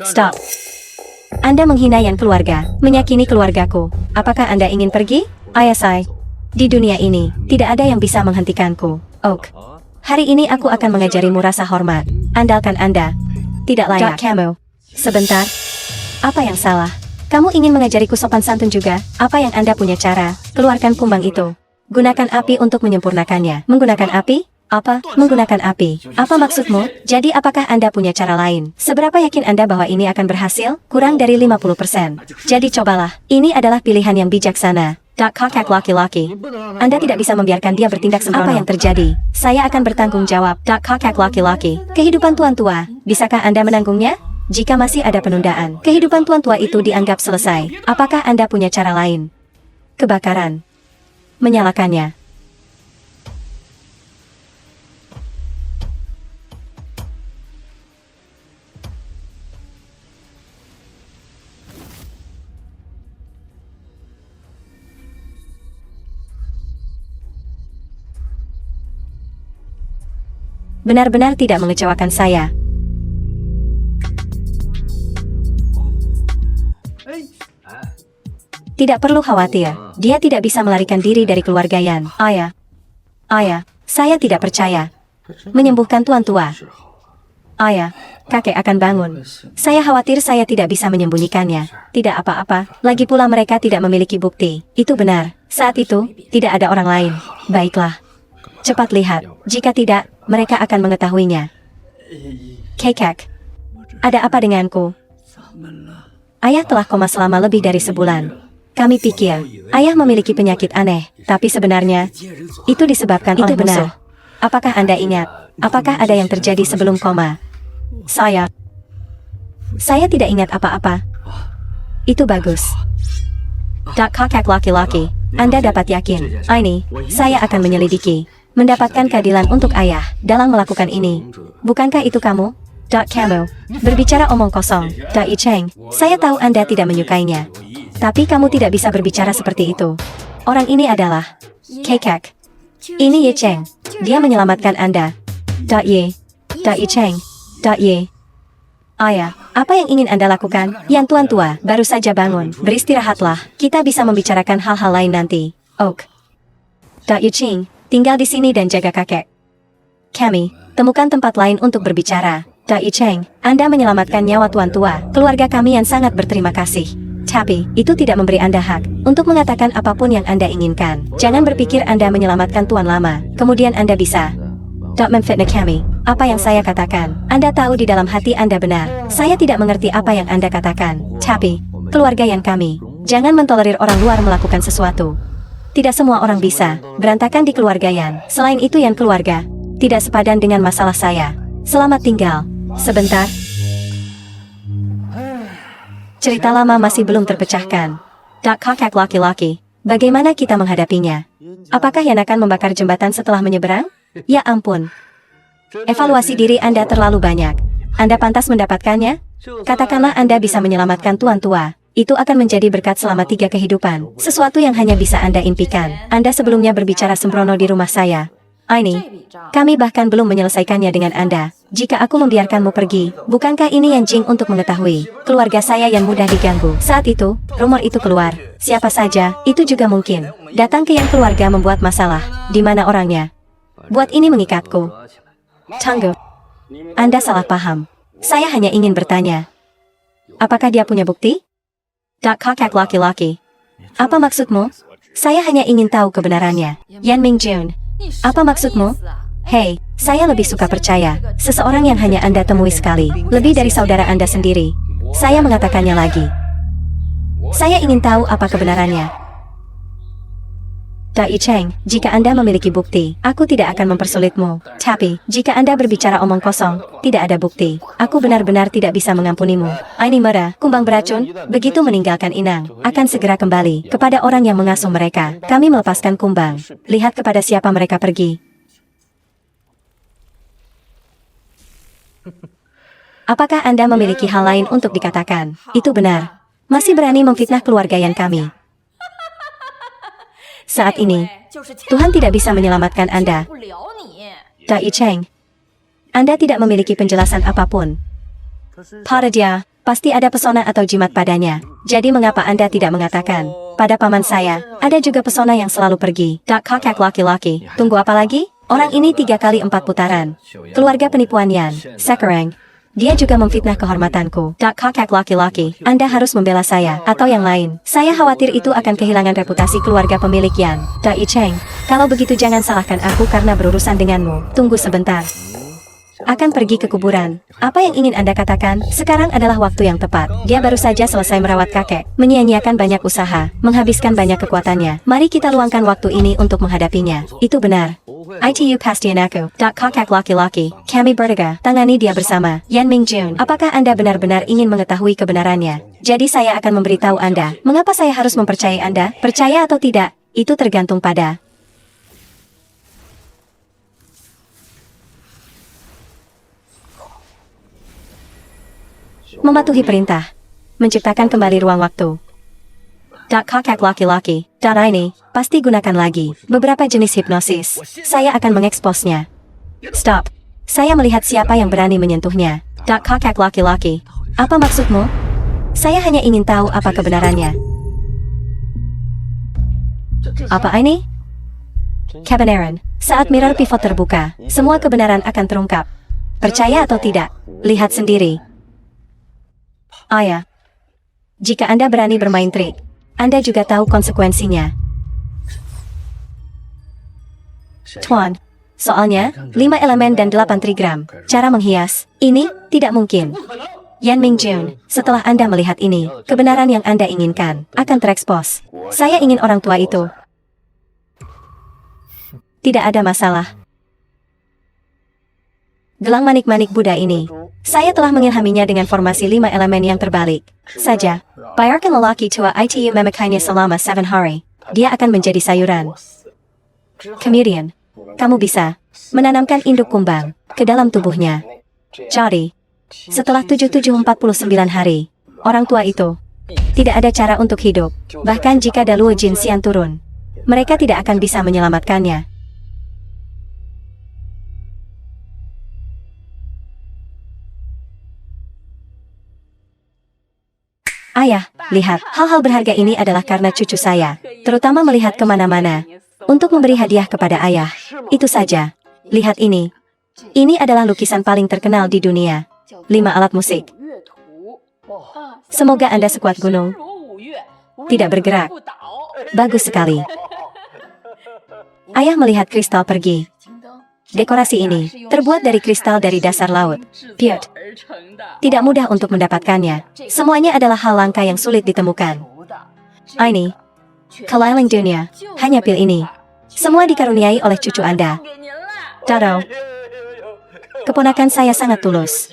Stop. Anda menghina Yan keluarga, menyakini keluargaku. Apakah Anda ingin pergi? Ayah saya. Di dunia ini, tidak ada yang bisa menghentikanku. Oak. Hari ini aku akan mengajarimu rasa hormat. Andalkan Anda. Tidak layak. Kamu. Sebentar. Apa yang salah? Kamu ingin mengajariku sopan santun juga? Apa yang Anda punya cara? Keluarkan kumbang itu. Gunakan api untuk menyempurnakannya. Menggunakan api? Apa? Menggunakan api. Apa maksudmu? Jadi apakah Anda punya cara lain? Seberapa yakin Anda bahwa ini akan berhasil? Kurang dari 50%. Jadi cobalah. Ini adalah pilihan yang bijaksana. Kakak laki-laki. Anda tidak bisa membiarkan dia bertindak sembrono. Apa yang terjadi? Saya akan bertanggung jawab. Kakak laki-laki. Kehidupan Tuan Tua, bisakah Anda menanggungnya? Jika masih ada penundaan, kehidupan Tuan Tua itu dianggap selesai. Apakah Anda punya cara lain? Kebakaran. Menyalakannya. Benar-benar tidak mengecewakan saya. Tidak perlu khawatir, dia tidak bisa melarikan diri dari keluarga Yan. Ayah, saya tidak percaya. Menyembuhkan Tuan Tua. Ayah, kakek akan bangun. Saya khawatir saya tidak bisa menyembunyikannya. Tidak apa-apa, lagi pula mereka tidak memiliki bukti. Itu benar, saat itu, tidak ada orang lain. Baiklah. Cepat lihat, jika tidak, mereka akan mengetahuinya. Kakek, ada apa denganku? Ayah telah koma selama lebih dari sebulan. Kami pikir, ayah memiliki penyakit aneh, tapi sebenarnya, itu disebabkan oleh musuh. Apakah Anda ingat? Apakah ada yang terjadi sebelum koma? Saya tidak ingat apa-apa. Itu bagus. Kakek laki-laki, Anda dapat yakin, ini, saya akan menyelidiki. Mendapatkan keadilan untuk ayah dalam melakukan ini. Bukankah itu kamu? Kamu berbicara omong kosong. Dai Cheng, saya tahu Anda tidak menyukainya. Tapi kamu tidak bisa berbicara seperti itu. Orang ini adalah Kakek. Ini Ye Cheng. Dia menyelamatkan Anda. Dai Cheng. Ayah, apa yang ingin Anda lakukan? Yang Tuan Tua baru saja bangun. Beristirahatlah. Kita bisa membicarakan hal-hal lain nanti. Oak. Dai Cheng, tinggal di sini dan jaga kakek. Kami, temukan tempat lain untuk berbicara. Dai Cheng, Anda menyelamatkan nyawa Tuan Tua. Keluarga kami yang sangat berterima kasih. Tapi, itu tidak memberi Anda hak untuk mengatakan apapun yang Anda inginkan. Jangan berpikir Anda menyelamatkan Tuan Lama, kemudian Anda bisa Memfitnah kami. Apa yang saya katakan? Anda tahu di dalam hati Anda benar. Saya tidak mengerti apa yang Anda katakan. Tapi, keluarga yang kami. Jangan mentolerir orang luar melakukan sesuatu. Tidak semua orang bisa. Berantakan di keluarga Yan. Selain itu Yan keluarga. Tidak sepadan dengan masalah saya. Selamat tinggal. Sebentar. Cerita lama masih belum terpecahkan. Kakak laki-laki. Bagaimana kita menghadapinya? Apakah Yan akan membakar jembatan setelah menyeberang? Ya ampun. Evaluasi diri Anda terlalu banyak. Anda pantas mendapatkannya? Katakanlah Anda bisa menyelamatkan tuan tua. Itu akan menjadi berkat selama 3 kehidupan. Sesuatu yang hanya bisa Anda impikan. Anda sebelumnya berbicara sembrono di rumah saya. Ini. Kami bahkan belum menyelesaikannya dengan Anda. Jika aku membiarkanmu pergi, bukankah ini yang Jing untuk mengetahui? Keluarga saya yang mudah diganggu. Saat itu, rumor itu keluar. Siapa saja, itu juga mungkin. Datang ke yang keluarga membuat masalah. Di mana orangnya? Buat ini mengikatku. Tunggu. Anda salah paham. Saya hanya ingin bertanya. Apakah dia punya bukti? Kakak laki-laki. Apa maksudmu? Saya hanya ingin tahu kebenarannya. Yan Mingjun. Apa maksudmu? Hei, saya lebih suka percaya. Seseorang yang hanya Anda temui sekali. Lebih dari saudara Anda sendiri. Saya mengatakannya lagi. Saya ingin tahu apa kebenarannya. Dai Cheng, jika Anda memiliki bukti, aku tidak akan mempersulitmu. Tapi, jika Anda berbicara omong kosong, tidak ada bukti. Aku benar-benar tidak bisa mengampunimu. Ini Mera, kumbang beracun, begitu meninggalkan inang, akan segera kembali kepada orang yang mengasuh mereka. Kami melepaskan kumbang. Lihat kepada siapa mereka pergi. Apakah Anda memiliki hal lain untuk dikatakan? Itu benar. Masih berani memfitnah keluarga yang kami. Saat ini, Tuhan tidak bisa menyelamatkan Anda. Dai Cheng, Anda tidak memiliki penjelasan apapun. Pada dia, pasti ada pesona atau jimat padanya. Jadi mengapa Anda tidak mengatakan? Pada paman saya, ada juga pesona yang selalu pergi. Kakak laki-laki, tunggu apa lagi? Orang ini 3 kali 4 putaran. Keluarga penipuan Yan, Sekarang. Dia juga memfitnah kehormatanku. Kakak laki-laki, Anda harus membela saya, atau yang lain. Saya khawatir itu akan kehilangan reputasi keluarga pemilik Yan. Dai Cheng, kalau begitu jangan salahkan aku karena berurusan denganmu. Tunggu sebentar. Akan pergi ke kuburan. Apa yang ingin Anda katakan? Sekarang adalah waktu yang tepat. Dia baru saja selesai merawat kakek, menyia-nyiakan banyak usaha, menghabiskan banyak kekuatannya. Mari kita luangkan waktu ini untuk menghadapinya. Itu benar. ITU pastiin aku. Kakak laki-laki, kami bertiga, tangani dia bersama. Yan Mingjun, apakah Anda benar-benar ingin mengetahui kebenarannya? Jadi saya akan memberitahu Anda. Mengapa saya harus mempercayai Anda? Percaya atau tidak, itu tergantung pada mematuhi perintah, menciptakan kembali ruang waktu. Kakak laki-laki, dan ini, pasti gunakan lagi beberapa jenis hipnosis. Saya akan mengeksposnya. Stop. Saya melihat siapa yang berani menyentuhnya. Kakak laki-laki, apa maksudmu? Saya hanya ingin tahu apa kebenarannya. Apa ini? Kebenaran. Saat mirror pivot terbuka, semua kebenaran akan terungkap. Percaya atau tidak, lihat sendiri. Ayah, jika Anda berani bermain trik, Anda juga tahu konsekuensinya. Tuan, soalnya, 5 elemen dan 8 trigram. Cara menghias, ini, tidak mungkin. Yan Mingjun, setelah Anda melihat ini, kebenaran yang Anda inginkan, akan terekspos. Saya ingin orang tua itu. Tidak ada masalah. Gelang manik-manik Buddha ini. Saya telah mengilhaminya dengan formasi 5 elemen yang terbalik. Saja, biarkan lelaki tua ITU memakainya selama 7 hari. Dia akan menjadi sayuran. Kemudian, kamu bisa menanamkan induk kumbang ke dalam tubuhnya. Jadi, setelah 7749 hari, orang tua itu tidak ada cara untuk hidup. Bahkan jika Daluo Jin Xian turun, mereka tidak akan bisa menyelamatkannya. Ayah, lihat, hal-hal berharga ini adalah karena cucu saya, terutama melihat kemana-mana, untuk memberi hadiah kepada ayah. Itu saja. Lihat ini. Ini adalah lukisan paling terkenal di dunia. 5 alat musik. Semoga Anda sekuat gunung. Tidak bergerak. Bagus sekali. Ayah melihat kristal pergi. Dekorasi ini terbuat dari kristal dari dasar laut. Piot. Tidak mudah untuk mendapatkannya. Semuanya adalah hal langka yang sulit ditemukan. Ini. Keliling dunia. Hanya pil ini. Semua dikaruniai oleh cucu Anda. Taro. Keponakan saya sangat tulus.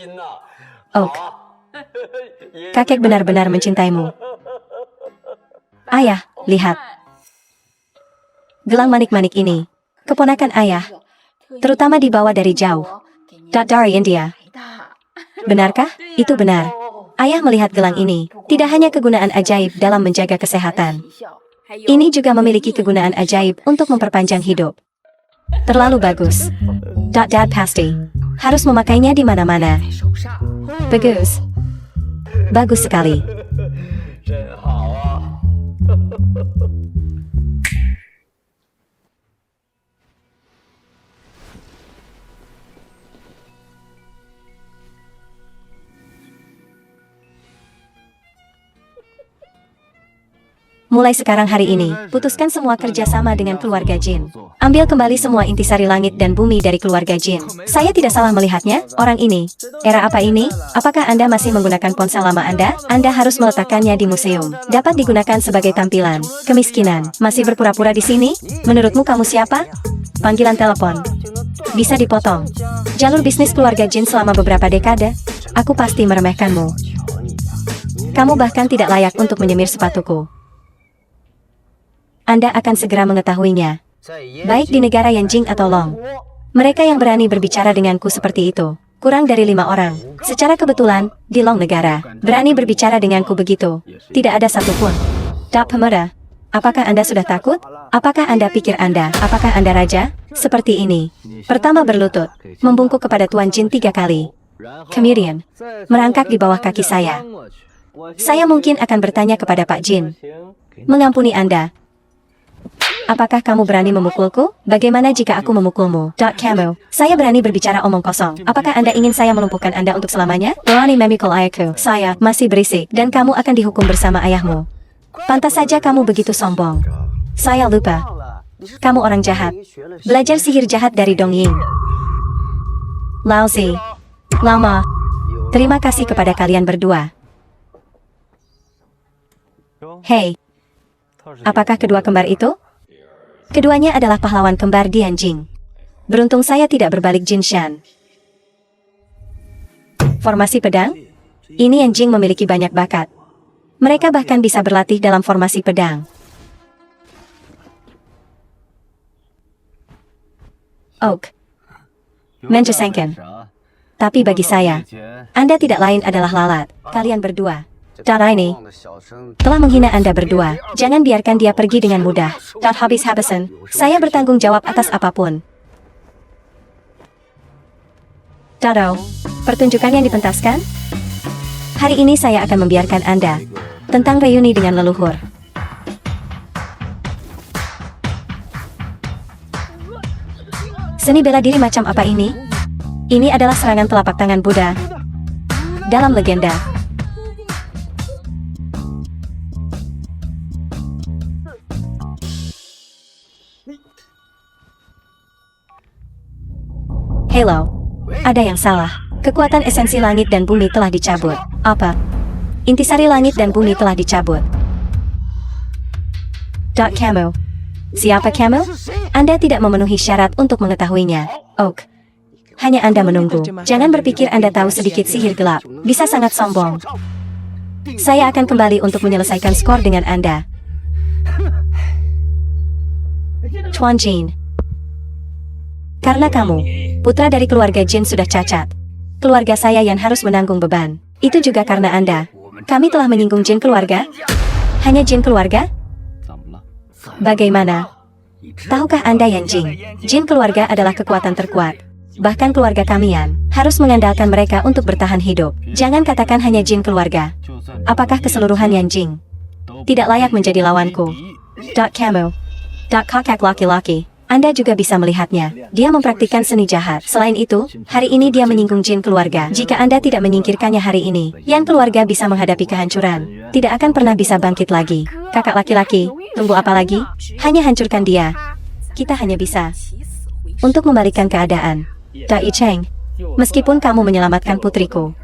Oak. Kakek benar-benar mencintaimu. Ayah, lihat. Gelang manik-manik ini. Keponakan ayah. Terutama dibawa dari jauh. Dari India. Benarkah? Itu benar. Ayah melihat gelang ini. Tidak hanya kegunaan ajaib dalam menjaga kesehatan. Ini juga memiliki kegunaan ajaib untuk memperpanjang hidup. Terlalu bagus. Dad pasti harus memakainya di mana-mana. Bagus. Bagus sekali. Mulai sekarang hari ini, putuskan semua kerjasama dengan keluarga Jin. Ambil kembali semua intisari langit dan bumi dari keluarga Jin. Saya tidak salah melihatnya, orang ini. Era apa ini? Apakah Anda masih menggunakan ponsel lama Anda? Anda harus meletakkannya di museum. Dapat digunakan sebagai tampilan. Kemiskinan. Masih berpura-pura di sini? Menurutmu kamu siapa? Panggilan telepon. Bisa dipotong. Jalur bisnis keluarga Jin selama beberapa dekade. Aku pasti meremehkanmu. Kamu bahkan tidak layak untuk menyemir sepatuku. Anda akan segera mengetahuinya. Baik di negara Yanjing atau Long. Mereka yang berani berbicara denganku seperti itu. Kurang dari 5 orang. Secara kebetulan, di Long negara. Berani berbicara denganku begitu. Tidak ada satupun. Tak pemuda. Apakah Anda sudah takut? Apakah Anda pikir apakah Anda raja? Seperti ini. Pertama berlutut. Membungkuk kepada Tuan Jin 3 kali. Kemudian, merangkak di bawah kaki saya. Saya mungkin akan bertanya kepada Pak Jin. Mengampuni Anda. Apakah kamu berani memukulku? Bagaimana jika aku memukulmu? Kamu. Saya berani berbicara omong kosong. Apakah Anda ingin saya melumpuhkan Anda untuk selamanya? Berani memikul ayahku. Saya masih berisik dan kamu akan dihukum bersama ayahmu. Pantas saja kamu begitu sombong. Saya lupa. Kamu orang jahat. Belajar sihir jahat dari Dong Ying. Lousy. Lama. Terima kasih kepada kalian berdua. Hei. Apakah kedua kembar itu? Keduanya adalah pahlawan kembar di Yanjing. Beruntung saya tidak berbalik Jin Shan. Formasi pedang? Ini Yanjing memiliki banyak bakat. Mereka bahkan bisa berlatih dalam formasi pedang. Oak. Menjesengken. Tapi bagi saya, Anda tidak lain adalah lalat. Kalian berdua. Cara ini telah menghina Anda berdua. Jangan biarkan dia pergi dengan mudah. Habis-habisan, saya bertanggung jawab atas apapun. Taro, pertunjukan yang dipentaskan? Hari ini saya akan membiarkan Anda tentang reuni dengan leluhur. Seni bela diri macam apa ini? Ini adalah serangan telapak tangan Buddha dalam legenda. Hello. Ada yang salah. Kekuatan esensi langit dan bumi telah dicabut. Apa? Intisari langit dan bumi telah dicabut. Kamu. Siapa kamu? Anda tidak memenuhi syarat untuk mengetahuinya. Oak. Hanya Anda menunggu. Jangan berpikir Anda tahu sedikit sihir gelap. Bisa sangat sombong. Saya akan kembali untuk menyelesaikan skor dengan Anda. Tuan Jin. Karena kamu, putra dari keluarga Jin sudah cacat. Keluarga saya yang harus menanggung beban. Itu juga karena Anda. Kami telah menyinggung Jin keluarga? Hanya Jin keluarga? Bagaimana? Tahukah Anda Yanjing? Jin keluarga adalah kekuatan terkuat. Bahkan keluarga kalian harus mengandalkan mereka untuk bertahan hidup. Jangan katakan hanya Jin keluarga. Apakah keseluruhan Yanjing tidak layak menjadi lawanku? Kamu. Kakak laki-laki. Anda juga bisa melihatnya. Dia mempraktikkan seni jahat. Selain itu, hari ini dia menyinggung Jin keluarga. Jika Anda tidak menyingkirkannya hari ini, Yan keluarga bisa menghadapi kehancuran. Tidak akan pernah bisa bangkit lagi. Kakak laki-laki, tunggu apa lagi? Hanya hancurkan dia. Kita hanya bisa untuk membalikkan keadaan. Dai Cheng, meskipun kamu menyelamatkan putriku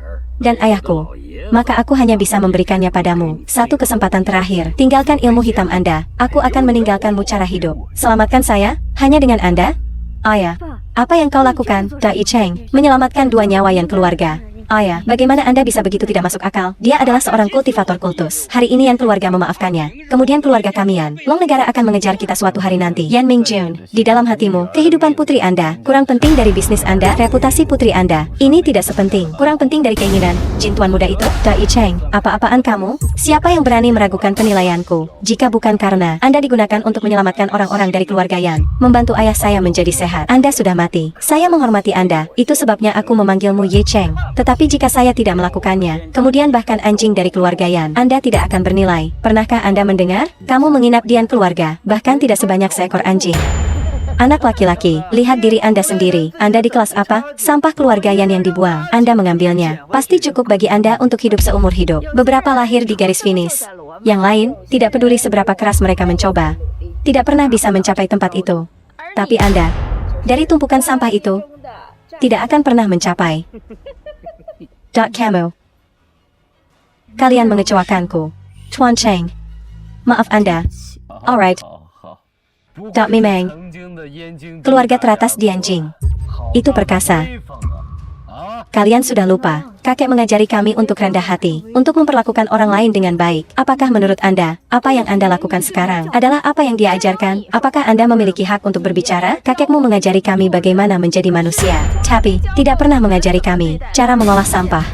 dan ayahku, maka aku hanya bisa memberikannya padamu. Satu kesempatan terakhir, tinggalkan ilmu hitam Anda. Aku akan meninggalkanmu cara hidup. Selamatkan saya, hanya dengan Anda? Ayah, apa yang kau lakukan, Dai Cheng? Menyelamatkan dua nyawa yang keluarga. Ayah, bagaimana Anda bisa begitu tidak masuk akal? Dia adalah seorang kultivator kultus. Hari ini Yan keluarga memaafkannya. Kemudian keluarga kami Yan. Long negara akan mengejar kita suatu hari nanti. Yan Mingjun, di dalam hatimu, kehidupan putri Anda kurang penting dari bisnis Anda, reputasi putri Anda. Ini tidak sepenting, kurang penting dari keinginan Jin Tuan muda itu. Dai Cheng, apa-apaan kamu? Siapa yang berani meragukan penilaianku? Jika bukan karena Anda digunakan untuk menyelamatkan orang-orang dari keluarga Yan, membantu ayah saya menjadi sehat, Anda sudah mati. Saya menghormati Anda. Itu sebabnya aku memanggilmu Ye Cheng. Tapi jika saya tidak melakukannya, kemudian bahkan anjing dari keluarga Yan, Anda tidak akan bernilai. Pernahkah Anda mendengar? Kamu menginap di Yan keluarga, bahkan tidak sebanyak seekor anjing. Anak laki-laki, lihat diri Anda sendiri. Anda di kelas apa? Sampah keluarga Yan yang dibuang. Anda mengambilnya. Pasti cukup bagi Anda untuk hidup seumur hidup. Beberapa lahir di garis finish. Yang lain, tidak peduli seberapa keras mereka mencoba, tidak pernah bisa mencapai tempat itu. Tapi Anda, dari tumpukan sampah itu, tidak akan pernah mencapai. Kamu. Kalian mengecewakanku. Tuan Cheng. Maaf Anda. Alright. Mimeng. Keluarga teratas Dianjing. Itu perkasa. Kalian sudah lupa. Kakek mengajari kami untuk rendah hati, untuk memperlakukan orang lain dengan baik. Apakah menurut Anda, apa yang Anda lakukan sekarang adalah apa yang dia ajarkan? Apakah Anda memiliki hak untuk berbicara? Kakekmu mengajari kami bagaimana menjadi manusia, tapi tidak pernah mengajari kami cara mengolah sampah.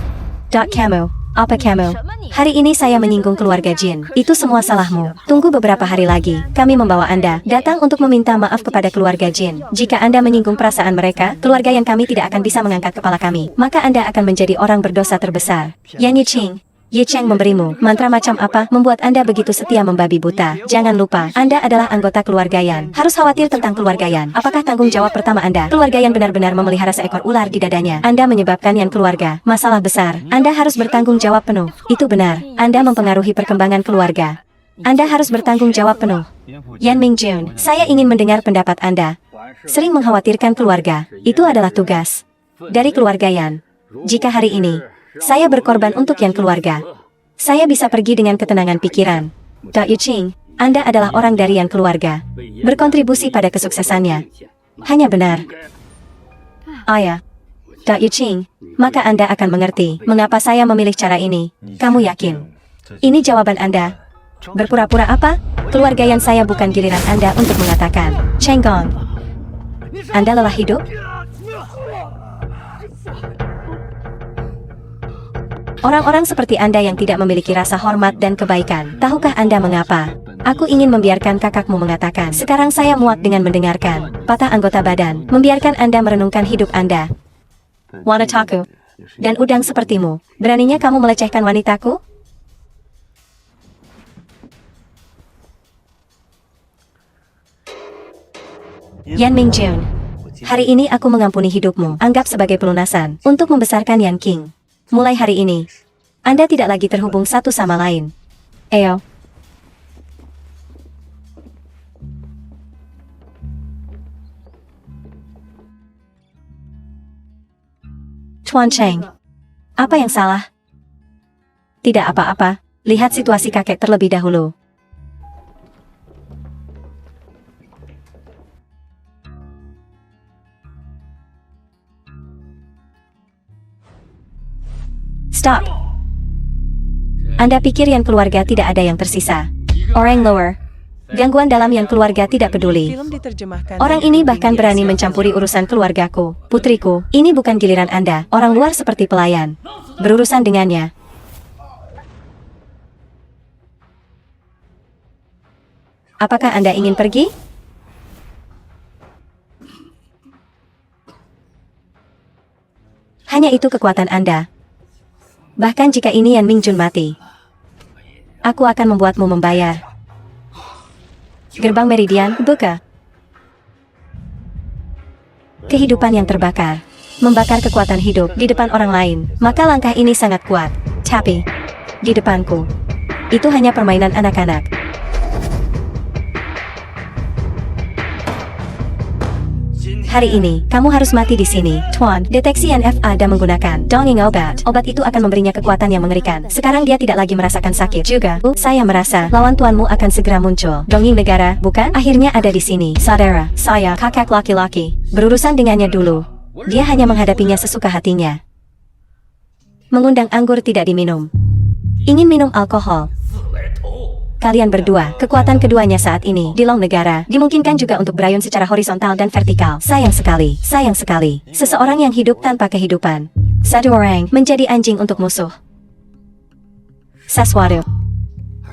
Kamu, apa kamu? Hari ini saya menyinggung keluarga Jin. Itu semua salahmu. Tunggu beberapa hari lagi. Kami membawa Anda datang untuk meminta maaf kepada keluarga Jin. Jika Anda menyinggung perasaan mereka, keluarga yang kami tidak akan bisa mengangkat kepala kami. Maka Anda akan menjadi orang berdosa terbesar. Yan Yiching. Ye Cheng memberimu mantra macam apa membuat Anda begitu setia membabi buta? Jangan lupa, Anda adalah anggota keluarga Yan. Harus khawatir tentang keluarga Yan. Apakah tanggung jawab pertama Anda? Keluarga Yan benar-benar memelihara seekor ular di dadanya. Anda menyebabkan Yan keluarga masalah besar. Anda harus bertanggung jawab penuh. Itu benar. Anda mempengaruhi perkembangan keluarga. Anda harus bertanggung jawab penuh. Yan Mingjun, saya ingin mendengar pendapat Anda. Sering mengkhawatirkan keluarga, itu adalah tugas dari keluarga Yan. Jika hari ini saya berkorban untuk Yan keluarga, saya bisa pergi dengan ketenangan pikiran. Dai Ching, Anda adalah orang dari Yan keluarga, berkontribusi pada kesuksesannya. Hanya benar. Ayah. Dai Ching, maka Anda akan mengerti mengapa saya memilih cara ini. Kamu yakin? Ini jawaban Anda. Berpura-pura apa? Keluarga Yan saya bukan giliran Anda untuk mengatakan, Cheng Gong, Anda lelah hidup? Orang-orang seperti Anda yang tidak memiliki rasa hormat dan kebaikan. Tahukah Anda mengapa? Aku ingin membiarkan kakakmu mengatakan. Sekarang saya muak dengan mendengarkan patah anggota badan. Membiarkan Anda merenungkan hidup Anda. Wanitaku. Dan udang sepertimu. Beraninya kamu melecehkan wanitaku? Yan Mingjun. Hari ini aku mengampuni hidupmu. Anggap sebagai pelunasan untuk membesarkan Yan King. Mulai hari ini, Anda tidak lagi terhubung satu sama lain. Eo. Tuan Cheng. Apa yang salah? Tidak apa-apa. Lihat situasi kakek terlebih dahulu. Stop. Anda pikir Yan keluarga tidak ada yang tersisa? Orang lower. Gangguan dalam Yan keluarga tidak peduli. Orang ini bahkan berani mencampuri urusan keluargaku. Putriku, ini bukan giliran Anda. Orang luar seperti pelayan berurusan dengannya. Apakah Anda ingin pergi? Hanya itu kekuatan Anda. Bahkan jika ini Yan Mingjun mati, aku akan membuatmu membayar. Gerbang Meridian, buka. Kehidupan yang terbakar, membakar kekuatan hidup di depan orang lain. Maka langkah ini sangat kuat. Tapi, di depanku, itu hanya permainan anak-anak. Hari ini, kamu harus mati di sini. Tuan, deteksi NFA dan menggunakan dongeng obat. Obat itu akan memberinya kekuatan yang mengerikan. Sekarang dia tidak lagi merasakan sakit. Juga, saya merasa lawan tuanmu akan segera muncul. Dongeng negara, bukan? Akhirnya ada di sini. Saudara, saya, kakak laki-laki. Berurusan dengannya dulu. Dia hanya menghadapinya sesuka hatinya. Mengundang anggur tidak diminum. Ingin minum alkohol. Kalian berdua, kekuatan keduanya saat ini di Long Negara dimungkinkan juga untuk berayun secara horizontal dan vertikal. Sayang sekali, sayang sekali. Seseorang yang hidup tanpa kehidupan. Satu orang menjadi anjing untuk musuh. Sesuatu.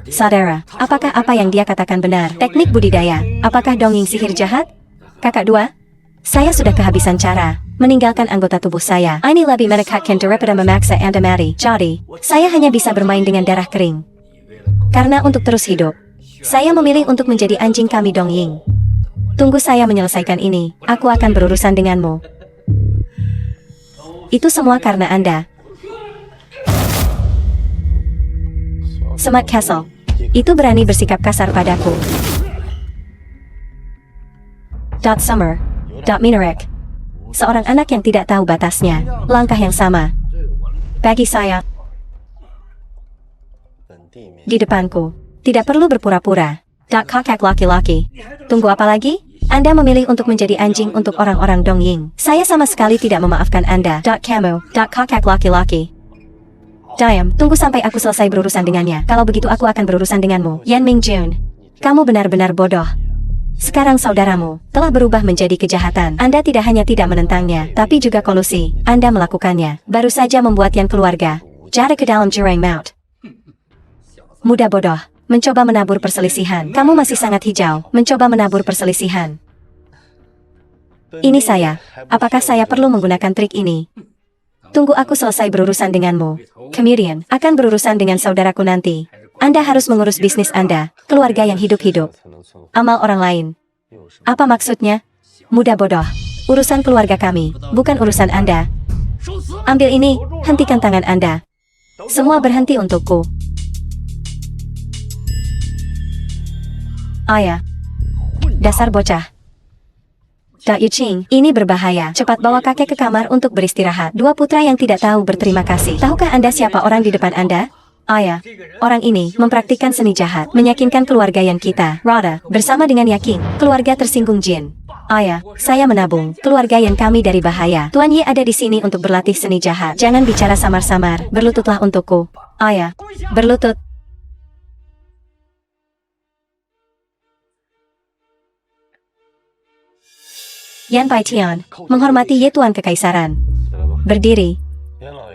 Saudara, apakah apa yang dia katakan benar? Teknik budidaya, apakah dongeng sihir jahat? Kakak dua, saya sudah kehabisan cara meninggalkan anggota tubuh saya. Ini lebih menekatkan daripada memaksa Anda mati. Jadi, saya hanya bisa bermain dengan darah kering. Karena untuk terus hidup, saya memilih untuk menjadi anjing kami Dongying. Tunggu saya menyelesaikan ini, aku akan berurusan denganmu. Itu semua karena Anda. Smart Castle, itu berani bersikap kasar padaku. Summer, Minarek, seorang anak yang tidak tahu batasnya, langkah yang sama. Bagi saya, di depanku. Tidak perlu berpura-pura. Kakak laki-laki. Tunggu apa lagi? Anda memilih untuk menjadi anjing untuk orang-orang Dongying. Saya sama sekali tidak memaafkan Anda. Kamu. Kakak laki-laki. Diam, tunggu sampai aku selesai berurusan dengannya. Kalau begitu aku akan berurusan denganmu. Yan Mingjun. Kamu benar-benar bodoh. Sekarang saudaramu telah berubah menjadi kejahatan. Anda tidak hanya tidak menentangnya, tapi juga kolusi. Anda melakukannya. Baru saja membuat Yan keluarga. Jatuh ke dalam jurang maut. Muda bodoh, mencoba menabur perselisihan. Kamu masih sangat hijau, mencoba menabur perselisihan. Ini saya. Apakah saya perlu menggunakan trik ini? Tunggu aku selesai berurusan denganmu. Kemudian, akan berurusan dengan saudaraku nanti. Anda harus mengurus bisnis Anda, keluarga yang hidup-hidup. Amal orang lain. Apa maksudnya? Muda bodoh. Urusan keluarga kami, bukan urusan Anda. Ambil ini, hentikan tangan Anda. Semua berhenti untukku. Ayah. Dasar bocah. Yuqing, ini berbahaya. Cepat bawa kakek ke kamar untuk beristirahat. Dua putra yang tidak tahu berterima kasih. Tahukah Anda siapa orang di depan Anda? Ayah. Orang ini mempraktikkan seni jahat, meyakinkan keluarga yang kita. Rada, bersama dengan Yakin, keluarga tersinggung jin. Ayah, saya menabung. Keluarga yang kami dari bahaya. Tuan Ye ada di sini untuk berlatih seni jahat. Jangan bicara samar-samar. Berlututlah untukku. Ayah. Berlutut. Yan Pai Tian, menghormati Ye Tuan Kekaisaran. Berdiri.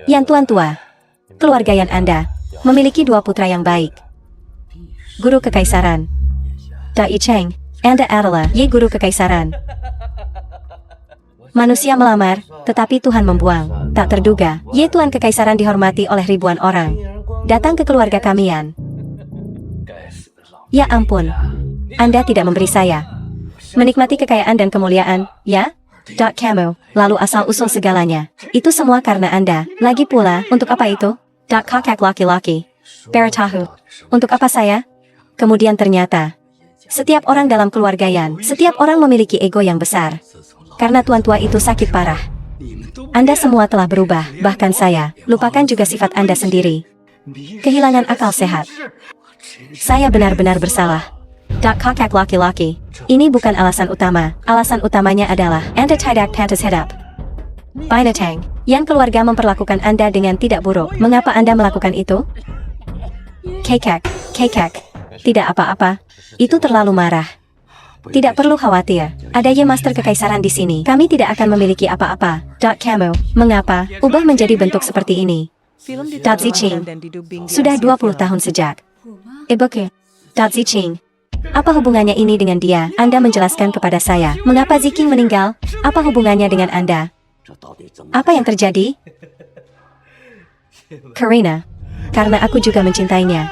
Yan Tuan tua. Keluarga Yan Anda memiliki dua putra yang baik. Guru Kekaisaran. Dai Cheng, Anda adalah Ye Guru Kekaisaran. Manusia melamar, tetapi Tuhan membuang. Tak terduga, Ye Tuan Kekaisaran dihormati oleh ribuan orang. Datang ke keluarga kami Yan. Ya ampun. Anda tidak memberi saya menikmati kekayaan dan kemuliaan, ya? Kamu, lalu asal-usul segalanya. Itu semua karena Anda. Lagi pula, untuk apa itu? Kakak laki-laki. Peratahu. Untuk apa saya? Kemudian ternyata, setiap orang dalam keluarga Yan, setiap orang memiliki ego yang besar. Karena tuan tua itu sakit parah. Anda semua telah berubah, bahkan saya. Lupakan juga sifat Anda sendiri. Kehilangan akal sehat. Saya benar-benar bersalah. Kakak laki-laki. Ini bukan alasan utama. Alasan utamanya adalah Anda tidak pantas hidup. Binatang, yang keluarga memperlakukan Anda dengan tidak buruk. Mengapa Anda melakukan itu? Kekek. Tidak apa-apa. Itu terlalu marah. Tidak perlu khawatir. Ada Ye Master Kekaisaran di sini. Kami tidak akan memiliki apa-apa. Kamu, mengapa ubah menjadi bentuk seperti ini? Ziqing. Sudah 20 tahun sejak. Ibuku. Ziqing. Apa hubungannya ini dengan dia? Anda menjelaskan kepada saya. Mengapa Ziqing meninggal? Apa hubungannya dengan Anda? Apa yang terjadi? Karina. Karena aku juga mencintainya.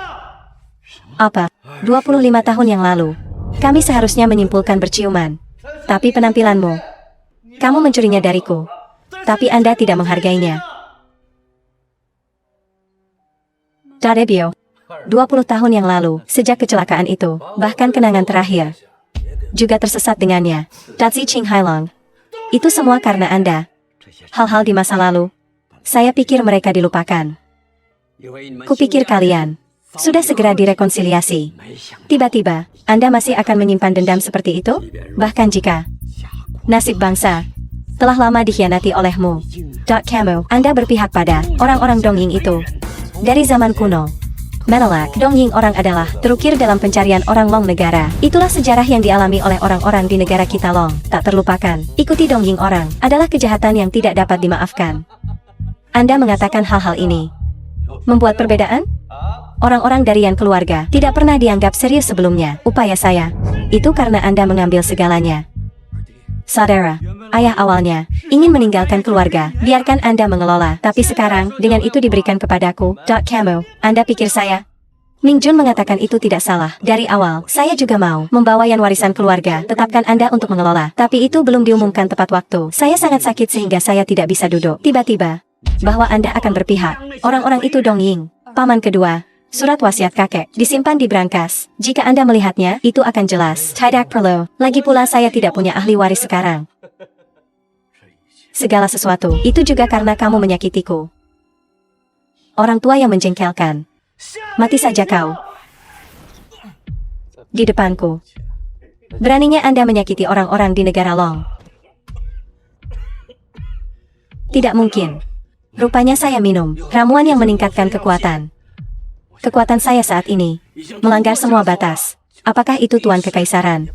Apa? 25 tahun yang lalu. Kami seharusnya menyimpulkan berciuman. Tapi penampilanmu. Kamu mencurinya dariku. Tapi Anda tidak menghargainya. Darebio. 20 tahun yang lalu, sejak kecelakaan itu, bahkan kenangan terakhir, juga tersesat dengannya. Ziqing Hailong. Itu semua karena Anda. Hal-hal di masa lalu. Saya pikir mereka dilupakan. Kupikir kalian sudah segera direkonsiliasi. Tiba-tiba, Anda masih akan menyimpan dendam seperti itu? Bahkan jika nasib bangsa telah lama dikhianati olehmu. Kamu, Anda berpihak pada orang-orang Dongying itu. Dari zaman kuno, menolak Dongying orang adalah terukir dalam pencarian orang Long negara. Itulah sejarah yang dialami oleh orang-orang di negara kita Long. Tak terlupakan, ikuti Dongying orang adalah kejahatan yang tidak dapat dimaafkan. Anda mengatakan hal-hal ini membuat perbedaan? Orang-orang dari Yan keluarga tidak pernah dianggap serius sebelumnya. Upaya saya itu karena Anda mengambil segalanya. Saudara, ayah awalnya ingin meninggalkan keluarga, biarkan Anda mengelola. Tapi sekarang, dengan itu diberikan kepadaku. Kamu, Anda pikir saya? Ming Jun mengatakan itu tidak salah. Dari awal, saya juga mau membawa Yan warisan keluarga. Tetapkan Anda untuk mengelola. Tapi itu belum diumumkan tepat waktu. Saya sangat sakit sehingga saya tidak bisa duduk. Tiba-tiba, bahwa Anda akan berpihak. Orang-orang itu Dongying. Paman kedua. Surat wasiat kakek disimpan di brankas. Jika Anda melihatnya, itu akan jelas. Tidak perlu. Lagi pula saya tidak punya ahli waris sekarang. Segala sesuatu itu juga karena kamu menyakitiku. Orang tua yang menjengkelkan. Mati saja kau. Di depanku. Beraninya Anda menyakiti orang-orang di negara Long. Tidak mungkin. Rupanya saya minum ramuan yang meningkatkan kekuatan. Kekuatan saya saat ini melanggar semua batas. Apakah itu Tuan Kekaisaran?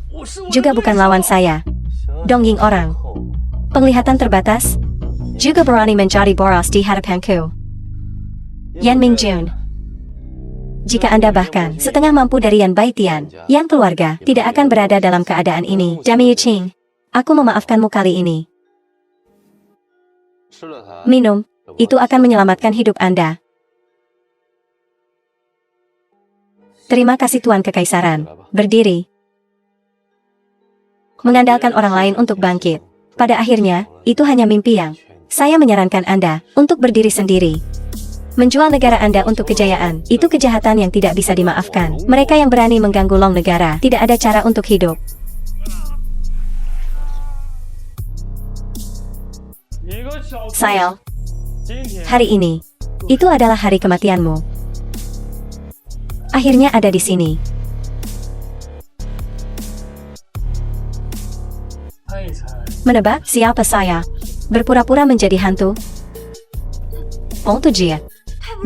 Juga bukan lawan saya. Dongying orang. Penglihatan terbatas. Juga berani menjadi boros di hadapanku. Yan Ming Jun. Jika Anda bahkan setengah mampu dari Yan Baitian, Yan keluarga tidak akan berada dalam keadaan ini. Dami Yuqing, aku memaafkanmu kali ini. Minum, itu akan menyelamatkan hidup Anda. Terima kasih Tuan Kekaisaran. Berdiri. Mengandalkan orang lain untuk bangkit. Pada akhirnya, itu hanya mimpi yang. Saya menyarankan Anda untuk berdiri sendiri. Menjual negara Anda untuk kejayaan, itu kejahatan yang tidak bisa dimaafkan. Mereka yang berani mengganggu Long negara, tidak ada cara untuk hidup. Sayal, hari ini, itu adalah hari kematianmu. Akhirnya ada di sini. Menebak siapa saya? Berpura-pura menjadi hantu? Oh Tujia.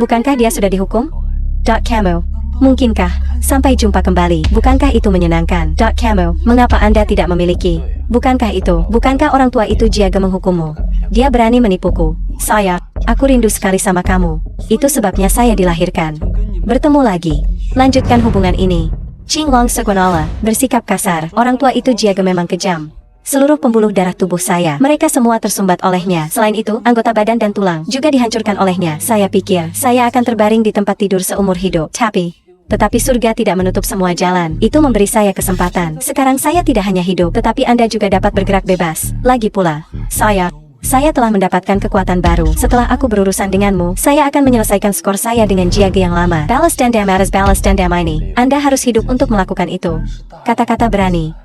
Bukankah dia sudah dihukum? Kamu. Mungkinkah? Sampai jumpa kembali. Bukankah itu menyenangkan? Kamu. Mengapa Anda tidak memiliki? Bukankah itu? Bukankah orang tua itu jaga menghukummu? Dia berani menipuku. Saya. Aku rindu sekali sama kamu. Itu sebabnya saya dilahirkan. Bertemu lagi. Lanjutkan hubungan ini. Qing Long Segunola bersikap kasar. Orang tua itu jaga memang kejam. Seluruh pembuluh darah tubuh saya, mereka semua tersumbat olehnya. Selain itu, anggota badan dan tulang juga dihancurkan olehnya. Saya pikir, saya akan terbaring di tempat tidur seumur hidup. Tetapi surga tidak menutup semua jalan. Itu memberi saya kesempatan. Sekarang saya tidak hanya hidup, tetapi Anda juga dapat bergerak bebas. Lagi pula, saya telah mendapatkan kekuatan baru. Setelah aku berurusan denganmu, saya akan menyelesaikan skor saya dengan Jiage yang lama. Balas dendam atas balas dendam ini. Anda harus hidup untuk melakukan itu. Kata-kata berani.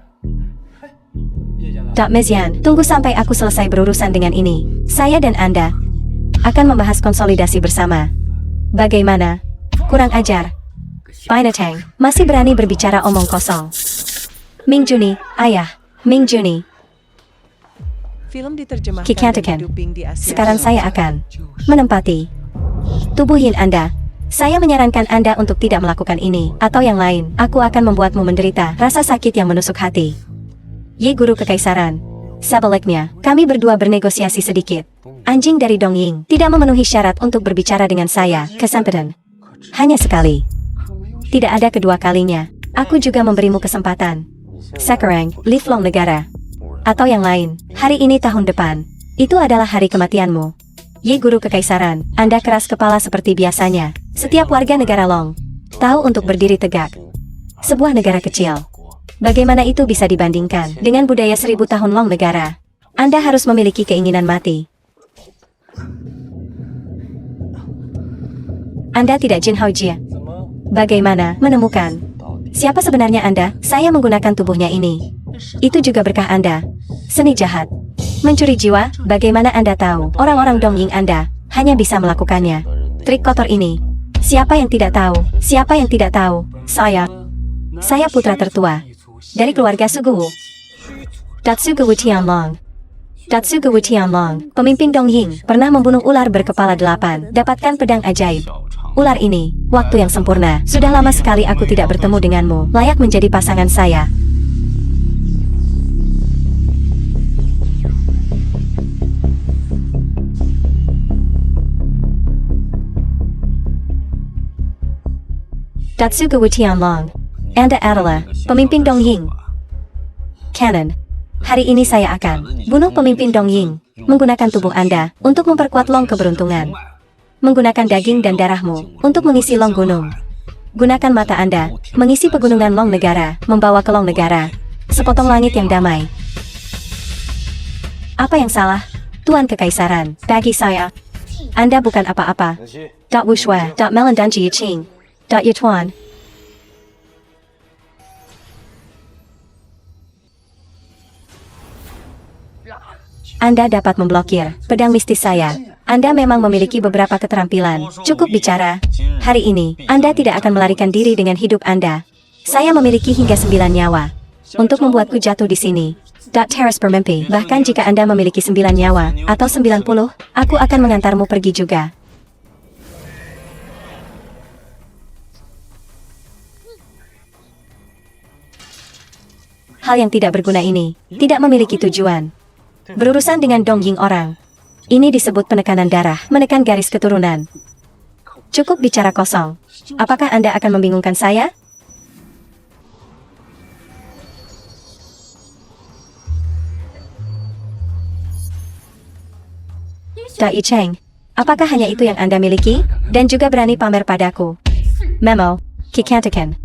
Mezian, tunggu sampai aku selesai berurusan dengan ini. Saya dan Anda akan membahas konsolidasi bersama. Bagaimana? Kurang ajar. Binatang, masih berani berbicara omong kosong. Ming Juni, ayah. Ming Juni. Film diterjemahkan Kikantakan. dan didubing di Asia Sekarang saya Selatan. akan menempati tubuh Yin Anda. Saya menyarankan Anda untuk tidak melakukan ini, atau yang lain. Aku akan membuatmu menderita rasa sakit yang menusuk hati. Ye Guru Kekaisaran. Sebaliknya, kami berdua bernegosiasi sedikit. Anjing dari Dongying tidak memenuhi syarat untuk berbicara dengan saya. Kesempatan. Hanya sekali. Tidak ada kedua kalinya. Aku juga memberimu kesempatan. Sekarang, live long negara. Atau yang lain, hari ini tahun depan. Itu adalah hari kematianmu. Ye Guru Kekaisaran, Anda keras kepala seperti biasanya. Setiap warga negara Long tahu untuk berdiri tegak. Sebuah negara kecil. Bagaimana itu bisa dibandingkan dengan budaya 1000 tahun Long negara? Anda harus memiliki keinginan mati. Anda tidak Jin Hao Jia. Bagaimana menemukan siapa sebenarnya Anda? Saya menggunakan tubuhnya ini. Itu juga berkah Anda. Seni jahat. Mencuri jiwa? Bagaimana Anda tahu? Orang-orang Dongying Anda hanya bisa melakukannya. Trik kotor ini. Siapa yang tidak tahu? Siapa yang tidak tahu? Saya putra tertua dari keluarga Suguwu. Datsugu Tianlong. Datsugu Tianlong, pemimpin Dongying, pernah membunuh ular berkepala 8. Dapatkan pedang ajaib. Ular ini, waktu yang sempurna. Sudah lama sekali aku tidak bertemu denganmu. Layak menjadi pasangan saya. Datsugu Tianlong. Anda adalah pemimpin Dongying. Canon. Hari ini saya akan bunuh pemimpin Dongying. Menggunakan tubuh Anda untuk memperkuat long keberuntungan. Menggunakan daging dan darahmu untuk mengisi long gunung. Gunakan mata Anda mengisi pegunungan long negara, membawa ke long negara. Sepotong langit yang damai. Apa yang salah? Tuan Kekaisaran, bagi saya, Anda bukan apa-apa. Wushua, Melon dan Jiqing. Yutuan. Anda dapat memblokir pedang mistis saya. Anda memang memiliki beberapa keterampilan. Cukup bicara. Hari ini, Anda tidak akan melarikan diri dengan hidup Anda. Saya memiliki hingga 9 nyawa untuk membuatku jatuh di sini. Terrace bermimpi. Bahkan jika Anda memiliki 9 nyawa atau 90, aku akan mengantarmu pergi juga. Hal yang tidak berguna ini tidak memiliki tujuan. Berurusan dengan Dongying orang. Ini disebut penekanan darah, menekan garis keturunan. Cukup bicara kosong. Apakah Anda akan membingungkan saya? Dai Cheng, apakah hanya itu yang Anda miliki? Dan juga berani pamer padaku? Memo, Kikantakan.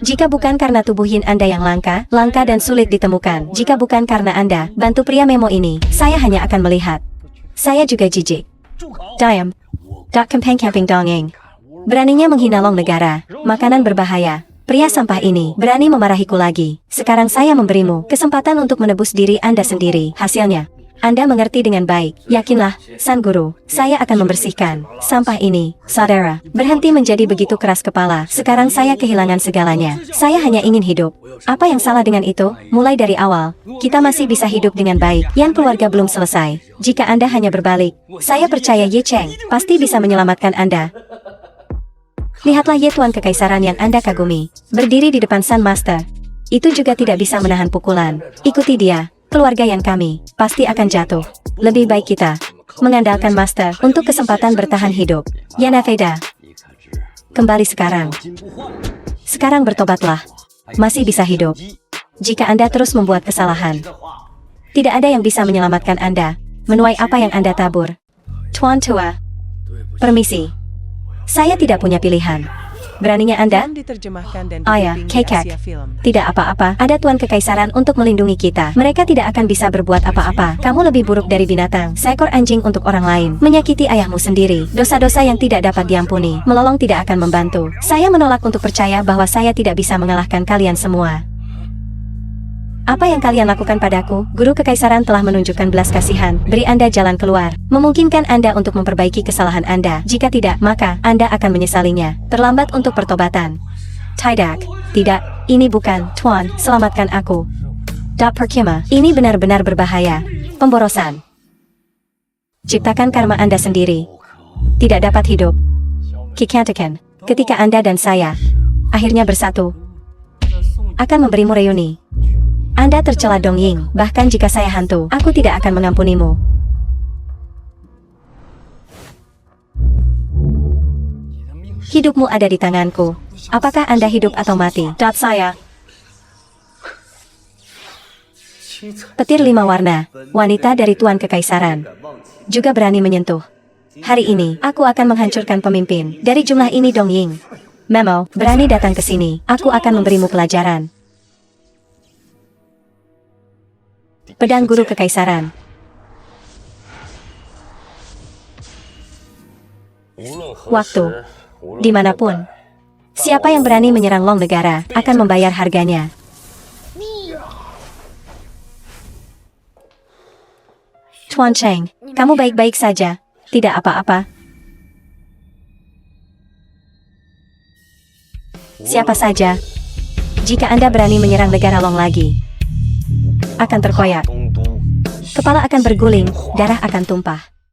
Jika bukan karena tubuh yin Anda yang langka dan sulit ditemukan, jika bukan karena Anda bantu pria Memo ini, saya hanya akan melihat. Saya juga jijik. Diam. Kempeng camping Dongying. Beraninya menghina long negara, makanan berbahaya. Pria sampah ini berani memarahiku lagi. Sekarang saya memberimu kesempatan untuk menebus diri Anda sendiri. Hasilnya, Anda mengerti dengan baik. Yakinlah, San Guru, saya akan membersihkan sampah ini. Saudara, berhenti menjadi begitu keras kepala. Sekarang saya kehilangan segalanya. Saya hanya ingin hidup. Apa yang salah dengan itu? Mulai dari awal, kita masih bisa hidup dengan baik. Yang keluarga belum selesai. Jika Anda hanya berbalik, saya percaya Ye Cheng pasti bisa menyelamatkan Anda. Lihatlah Ye Tuan Kekaisaran yang Anda kagumi, berdiri di depan Sun Master. Itu juga tidak bisa menahan pukulan. Ikuti dia. Keluarga yang kami pasti akan jatuh. Lebih baik kita mengandalkan Master untuk kesempatan bertahan hidup. Yana Veda, kembali sekarang. Sekarang bertobatlah. Masih bisa hidup. Jika Anda terus membuat kesalahan, tidak ada yang bisa menyelamatkan Anda. Menuai apa yang Anda tabur. Tuan Tua, permisi. Saya tidak punya pilihan. Beraninya Anda? Film diterjemahkan dan Ayah, didubbing di Kekek. Asia Film. Tidak apa-apa, ada Tuan Kekaisaran untuk melindungi kita. Mereka tidak akan bisa berbuat apa-apa. Kamu lebih buruk dari binatang, seekor anjing untuk orang lain. Menyakiti ayahmu sendiri, dosa-dosa yang tidak dapat diampuni. Melolong tidak akan membantu. Saya menolak untuk percaya bahwa saya tidak bisa mengalahkan kalian semua. Apa yang kalian lakukan padaku? Guru Kekaisaran telah menunjukkan belas kasihan. Beri Anda jalan keluar. Memungkinkan Anda untuk memperbaiki kesalahan Anda. Jika tidak, maka Anda akan menyesalinya. Terlambat untuk pertobatan. Tidak. Tidak. Ini bukan. Tuan, selamatkan aku. Perkima, ini benar-benar berbahaya. Pemborosan. Ciptakan karma Anda sendiri. Tidak dapat hidup. Kikantakan. Ketika Anda dan saya akhirnya bersatu, akan memberimu reuni. Anda tercela Dongying, bahkan jika saya hantu, aku tidak akan mengampunimu. Hidupmu ada di tanganku. Apakah Anda hidup atau mati? Saya. Petir 5 warna, wanita dari Tuan Kekaisaran, juga berani menyentuh. Hari ini, aku akan menghancurkan pemimpin. Dari jumlah ini Dongying. Memo, berani datang ke sini, aku akan memberimu pelajaran. Pedang Guru Kekaisaran. Waktu. Dimanapun. Siapa yang berani menyerang Long Negara, akan membayar harganya. Tuan Cheng, kamu baik-baik saja. Tidak apa-apa. Siapa saja? Jika Anda berani menyerang negara Long lagi, akan terkoyak. Kepala akan berguling, darah akan tumpah.